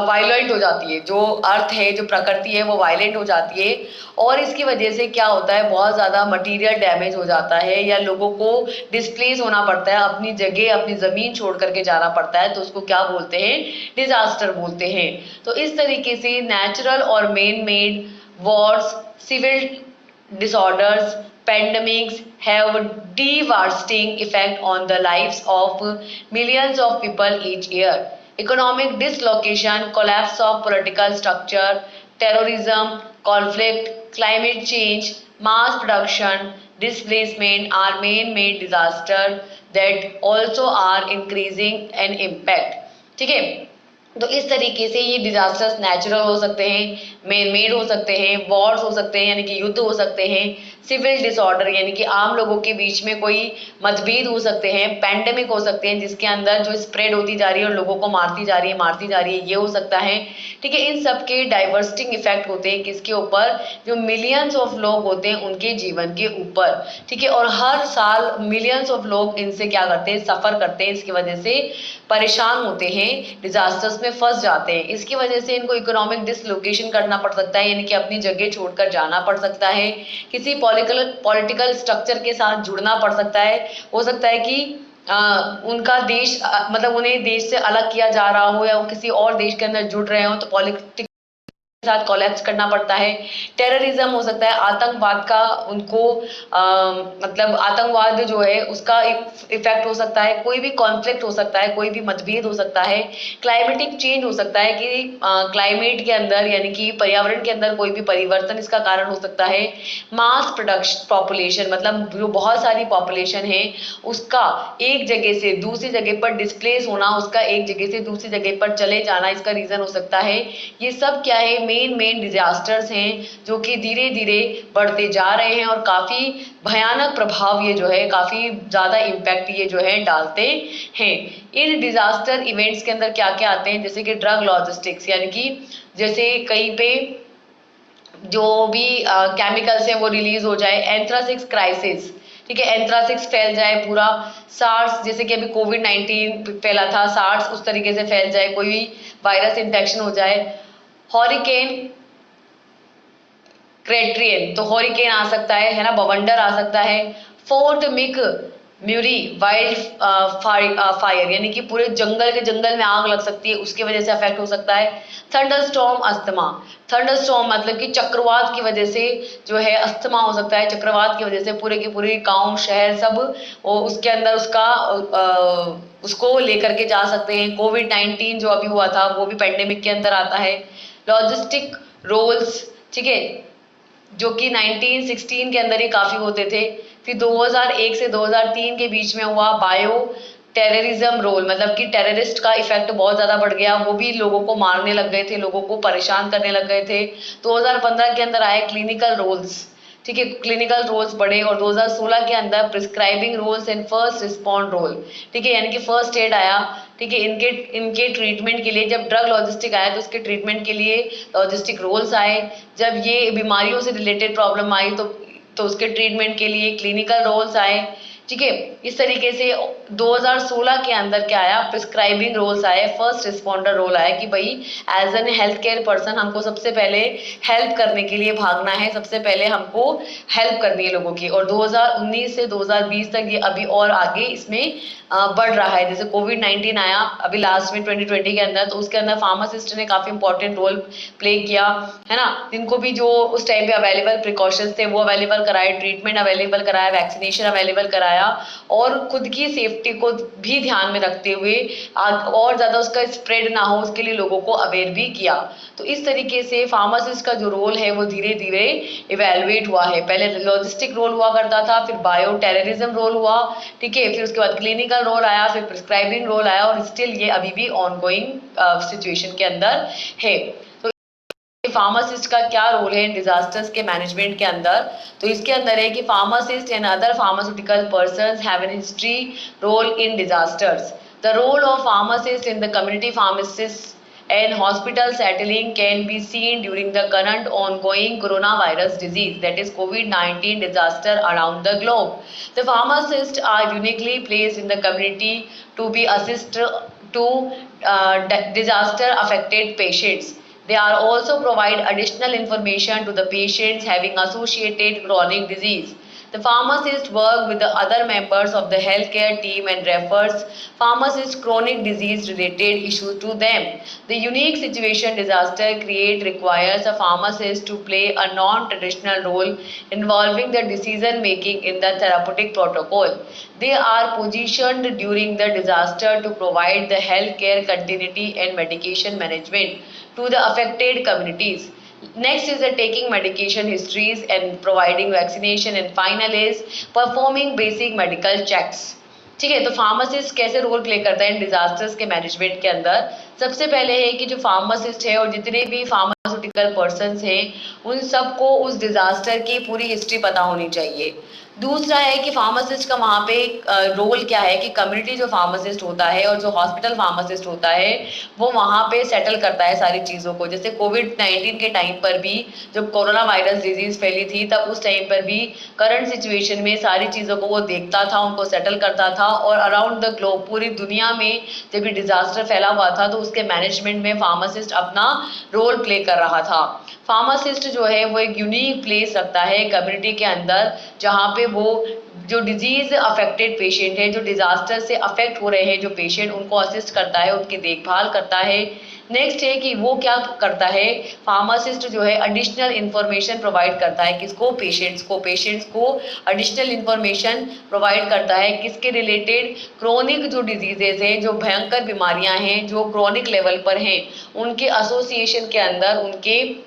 वायलेंट हो जाती है, जो अर्थ है, जो प्रकृति है, वो वायलेंट हो जाती है, और इसकी वजह से क्या होता है, बहुत ज़्यादा मटेरियल डैमेज हो जाता है, या लोगों को डिस्प्लेस होना पड़ता है, अपनी जगह, अपनी ज़मीन छोड़ करके जाना पड़ता है, तो उसको क्या बोलते हैं, डिजास्टर बोलते हैं। तो इस तरीके से नेचुरल और man made wars, civil disorders, pandemics have devastating effect on the lives of millions of people each year. Economic dislocation, collapse of political structure, terrorism, conflict, climate change, mass production, displacement are man-made disasters that also are increasing in impact. ठीक है, तो इस तरीके से ये disasters natural हो सकते हैं, मैन मेड हो सकते हैं, वॉर्स हो सकते हैं यानी कि युद्ध हो सकते हैं, सिविल डिसऑर्डर यानी कि आम लोगों के बीच में कोई मतभेद हो सकते हैं, पैंडेमिक हो सकते हैं जिसके अंदर जो स्प्रेड होती जा रही है और लोगों को मारती जा रही है, ये हो सकता है। ठीक है, इन सब के डाइवर्सिटिंग इफेक्ट होते हैं किसके ऊपर, जो मिलियंस ऑफ लोग होते हैं उनके जीवन के ऊपर। ठीक है, और हर साल मिलियंस ऑफ लोग इनसे क्या करते हैं, सफर करते हैं, इसकी वजह से परेशान होते हैं, डिजास्टर्स में फंस जाते हैं। इसकी वजह से इनको इकोनॉमिक डिसलोकेशन करना पड़ सकता है, यानी कि अपनी जगह छोड़कर जाना पड़ सकता है, किसी पॉलिटिकल स्ट्रक्चर के साथ जुड़ना पड़ सकता है, हो सकता है कि उनका देश मतलब उन्हें देश से अलग किया जा रहा हो, या वो किसी और देश के अंदर जुड़ रहे हो तो पॉलिटिक्स साथ कोलैप्स करना पड़ता है। टेररिज्म हो सकता है, आतंकवाद का उनको मतलब आतंकवाद जो है उसका इफेक्ट हो सकता है, कोई भी कॉन्फ्लिक्ट हो सकता है, कोई भी मतभेद हो सकता है, क्लाइमेटिक चेंज हो सकता है कि क्लाइमेट के अंदर यानी कि पर्यावरण के अंदर कोई भी परिवर्तन इसका कारण हो सकता है। मास प्रोडक्शन पॉपुलेशन मतलब जो बहुत सारी पॉपुलेशन है उसका एक जगह से दूसरी जगह पर डिस्प्लेस होना, उसका एक जगह से दूसरी जगह पर चले जाना, इसका रीजन हो सकता है। ये सब क्या है, मेन डिजास्टर्स हैं जो कि धीरे धीरे बढ़ते जा रहे हैं और काफी भयानक प्रभाव ये जो है, काफी ज्यादा इम्पैक्ट ये जो है डालते हैं। इन डिजास्टर इवेंट्स के अंदर क्या क्या आते हैं, जैसे कि ड्रग लॉजिस्टिक्स यानी कि जैसे कहीं पे जो भी केमिकल्स हैं वो रिलीज हो जाए, एंथ्रासिस क्राइसिस, ठीक है, एंथ्रासिस फैल जाए पूरा, सार्स जैसे कि अभी कोविड-19 फैला था, सार्स उस तरीके से फैल जाए, कोई भी वायरस इन्फेक्शन हो जाए, हॉरिकेन क्रेट्रियन तो हॉरिकेन आ सकता है ना, बवंडर आ सकता है, फोर्ट मिक म्यूरी वाइल्ड फायर यानी कि पूरे जंगल के जंगल में आग लग सकती है, उसकी वजह से अफेक्ट हो सकता है। थंडरस्टॉर्म अस्थमा, थंडरस्टॉर्म मतलब कि चक्रवात की वजह से जो है अस्थमा हो सकता है। चक्रवात की वजह से पूरे के पूरे गांव शहर सब वो उसके अंदर उसको लेकर के जा सकते हैं। कोविड-19 जो अभी हुआ था वो भी पेंडेमिक के अंदर आता है। लॉजिस्टिक रोल्स, ठीक है, जो कि 1916 के अंदर ही काफी होते थे। फिर 2001 से 2003 के बीच में हुआ बायो टेररिज्म रोल, मतलब कि टेररिस्ट का इफेक्ट बहुत ज्यादा बढ़ गया, वो भी लोगों को मारने लग गए थे, लोगों को परेशान करने लग गए थे। 2015 के अंदर आए क्लिनिकल रोल्स, ठीक है, क्लिनिकल रोल्स बढ़े। और 2016 के अंदर prescribing roles and first respond role, ठीक है, यानी कि फर्स्ट एड आया, ठीक है, इनके इनके ट्रीटमेंट के लिए। जब ड्रग लॉजिस्टिक आया तो उसके ट्रीटमेंट के लिए लॉजिस्टिक रोल्स आए। जब ये बीमारियों से रिलेटेड प्रॉब्लम आई तो उसके ट्रीटमेंट के लिए क्लिनिकल रोल्स आए, ठीक है। इस तरीके से 2016 के अंदर क्या आया, प्रिस्क्राइबिंग रोल्स आए, फर्स्ट रिस्पॉन्डर रोल आया कि भाई as an health care person हमको सबसे पहले हेल्प करने के लिए भागना है, सबसे पहले हमको हेल्प करनी है लोगों की। और 2019 से 2020 तक ये अभी और आगे इसमें बढ़ रहा है। जैसे कोविड-19 आया अभी लास्ट में 2020 के अंदर, तो उसके अंदर फार्मासिस्ट ने काफी इंपॉर्टेंट रोल प्ले किया, है ना। जिनको भी जो उस टाइम पे अवेलेबल प्रिकॉशंस थे वो अवेलेबल कराए, ट्रीटमेंट अवेलेबल कराया, वैक्सीनेशन अवेलेबल कराया, और खुद की सेफ्टी को भी ध्यान में रखते हुए और ज्यादा उसका स्प्रेड ना हो उसके लिए लोगों को अवेयर भी किया। तो इस तरीके से फार्मासिस्ट का जो रोल है वो धीरे धीरे इवेलुएट हुआ है। पहले लॉजिस्टिक रोल हुआ करता था, फिर बायो टेररिज्म रोल हुआ, ठीक है, फिर उसके बाद क्लिनिकल रोल आया, फिर प्रिस्क्राइबिंग रोल आया, और स्टिल ये अभी भी ऑनगोइंग सिचुएशन के अंदर है। तो फार्मासिस्ट का क्या रोल है डिजास्टर्स के मैनेजमेंट के अंदर, तो इसके अंदर है कि pharmacist and other pharmaceutical persons have an history role in disasters. The role of pharmacist in the community pharmacist and hospital settling can be seen during the current ongoing coronavirus disease, that is COVID-19 disaster around the globe. The pharmacists are uniquely placed in the community to be assist to disaster affected patients. They are also provide additional information to the patients having associated chronic disease. The pharmacist work with the other members of the healthcare team and refers pharmacist chronic disease related issues to them. The unique situation disaster create requires a pharmacist to play a non-traditional role involving the decision making in the therapeutic protocol. They are positioned during the disaster to provide the healthcare continuity and medication management to the affected communities. Next is the taking medication histories and providing vaccination, and final is performing basic medical checks. ठीक है, तो pharmacist कैसे role play करता है इन disasters के management के अंदर। सबसे पहले है कि जो फार्मासिस्ट है और जितने भी फार्मास्यूटिकल पर्सन्स हैं उन सबको उस डिजास्टर की पूरी हिस्ट्री पता होनी चाहिए। दूसरा है कि फार्मासिस्ट का वहाँ पे रोल क्या है कि कम्युनिटी जो फार्मासिस्ट होता है और जो हॉस्पिटल फार्मासिस्ट होता है वो वहाँ पे सेटल करता है सारी चीज़ों को। जैसे कोविड-19 के टाइम पर भी जब कोरोना वायरस डिजीज फैली थी तब उस टाइम पर भी करंट सिचुएशन में सारी चीज़ों को वो देखता था, उनको सेटल करता था। और अराउंड द ग्लोब पूरी दुनिया में जब ये डिजास्टर फैला हुआ था तो उसके मैनेजमेंट में फार्मासिस्ट अपना रोल प्ले कर रहा था। फार्मासिस्ट जो है वो एक यूनिक प्लेस रखता है कम्युनिटी के अंदर, जहाँ पे वो जो डिजीज अफेक्टेड पेशेंट है, जो डिजास्टर से अफेक्ट हो रहे हैं जो पेशेंट, उनको असिस्ट करता है, उनकी देखभाल करता है। नेक्स्ट है कि वो क्या करता है, फार्मासिस्ट जो है एडिशनल इंफॉर्मेशन प्रोवाइड करता है किसको, पेशेंट्स को एडिशनल इंफॉर्मेशन प्रोवाइड करता है किसके रिलेटेड, क्रोनिक जो डिजीजेज हैं, जो भयंकर बीमारियां हैं, जो क्रोनिक लेवल पर हैं, उनके एसोसिएशन के अंदर, उनके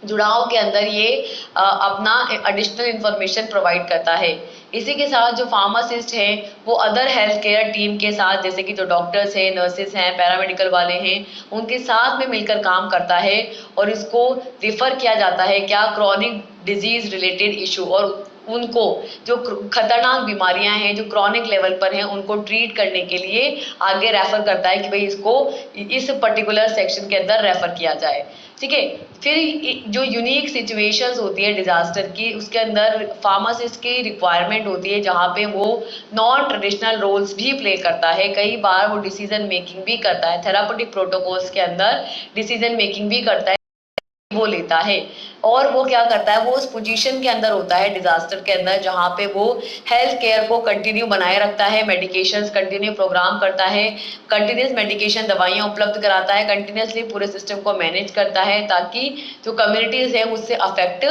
जुड़ाव के अंदर ये अपना एडिशनल इंफॉर्मेशन प्रोवाइड करता है। इसी के साथ जो फार्मासिस्ट हैं वो अदर हेल्थ केयर टीम के साथ, जैसे कि जो डॉक्टर्स हैं, नर्सेस हैं, पैरामेडिकल वाले हैं, उनके साथ में मिलकर काम करता है और इसको रिफर किया जाता है क्या, क्रॉनिक डिजीज रिलेटेड इशू, और उनको जो खतरनाक बीमारियां हैं जो क्रॉनिक लेवल पर हैं उनको ट्रीट करने के लिए आगे रेफर करता है कि भाई इसको इस पर्टिकुलर सेक्शन के अंदर रेफर किया जाए। ठीक है, फिर जो यूनिक सिचुएशंस होती है डिजास्टर की, उसके अंदर फार्मासिस्ट की रिक्वायरमेंट होती है जहाँ पे वो नॉन ट्रेडिशनल रोल्स भी प्ले करता है। कई बार वो डिसीजन मेकिंग भी करता है, थेरापेटिक प्रोटोकॉल्स के अंदर डिसीजन मेकिंग भी करता है, वो लेता है। और वो क्या करता है, वो उस पोजीशन के अंदर होता है डिजास्टर के अंदर जहाँ पे वो हेल्थ केयर को कंटिन्यू बनाए रखता है, मेडिकेशंस कंटिन्यू प्रोग्राम करता है, कंटिन्यूस मेडिकेशन दवाइयाँ उपलब्ध कराता है, कंटिन्यूसली पूरे सिस्टम को मैनेज करता है ताकि जो कम्युनिटीज़ है उससे अफेक्ट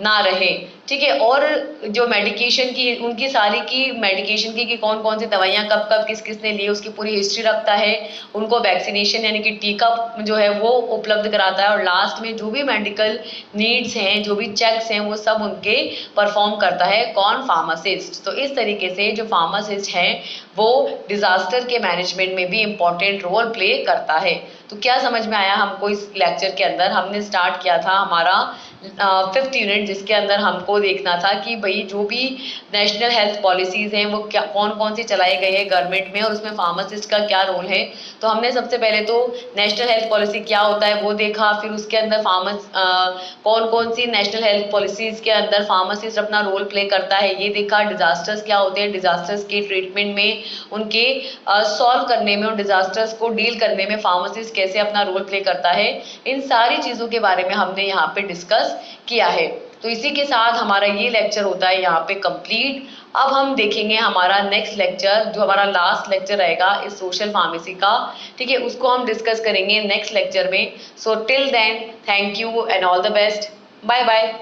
ना रहे। ठीक है, और जो मेडिकेशन की उनकी सारी की मेडिकेशन की कि कौन कौन सी दवाइयाँ कब कब किस किसने ली उसकी पूरी हिस्ट्री रखता है, उनको वैक्सीनेशन यानी कि टीका जो है वो उपलब्ध कराता है, और लास्ट में जो भी मेडिकल नीड्स हैं, जो भी चेक्स हैं, वो सब उनके परफॉर्म करता है कौन, फार्मासिस्ट। तो इस तरीके से जो फार्मासिस्ट है वो डिजास्टर के मैनेजमेंट में भी इंपॉर्टेंट रोल प्ले करता है। तो क्या समझ में आया हमको इस लेक्चर के अंदर? हमने स्टार्ट किया था हमारा 5th यूनिट, जिसके अंदर हमको देखना था कि भाई जो भी नेशनल हेल्थ पॉलिसीज हैं वो क्या कौन कौन सी चलाई गई है गवर्नमेंट में, और उसमें फार्मासिस्ट का क्या रोल है। तो हमने सबसे पहले तो नेशनल हेल्थ पॉलिसी क्या होता है वो देखा, फिर उसके अंदर कौन कौन सी नेशनल हेल्थ पॉलिसीज के अंदर फार्मासिस्ट अपना रोल प्ले करता है ये देखा, डिजास्टर्स क्या होते हैं, डिजास्टर्स के ट्रीटमेंट में, उनके सॉल्व करने में, और डिजास्टर्स को डील करने में फार्मासिस्ट कैसे अपना रोल प्ले करता है, इन सारी चीज़ों के बारे में हमने यहाँ पे डिस्कस किया है। तो इसी के साथ हमारा ये लेक्चर होता है यहाँ पे कंप्लीट। अब हम देखेंगे हमारा नेक्स्ट लेक्चर, जो हमारा लास्ट लेक्चर रहेगा इस सोशल फार्मेसी का। ठीक है, उसको हम डिस्कस करेंगे नेक्स्ट लेक्चर में। So till then, thank you and all the best, bye bye.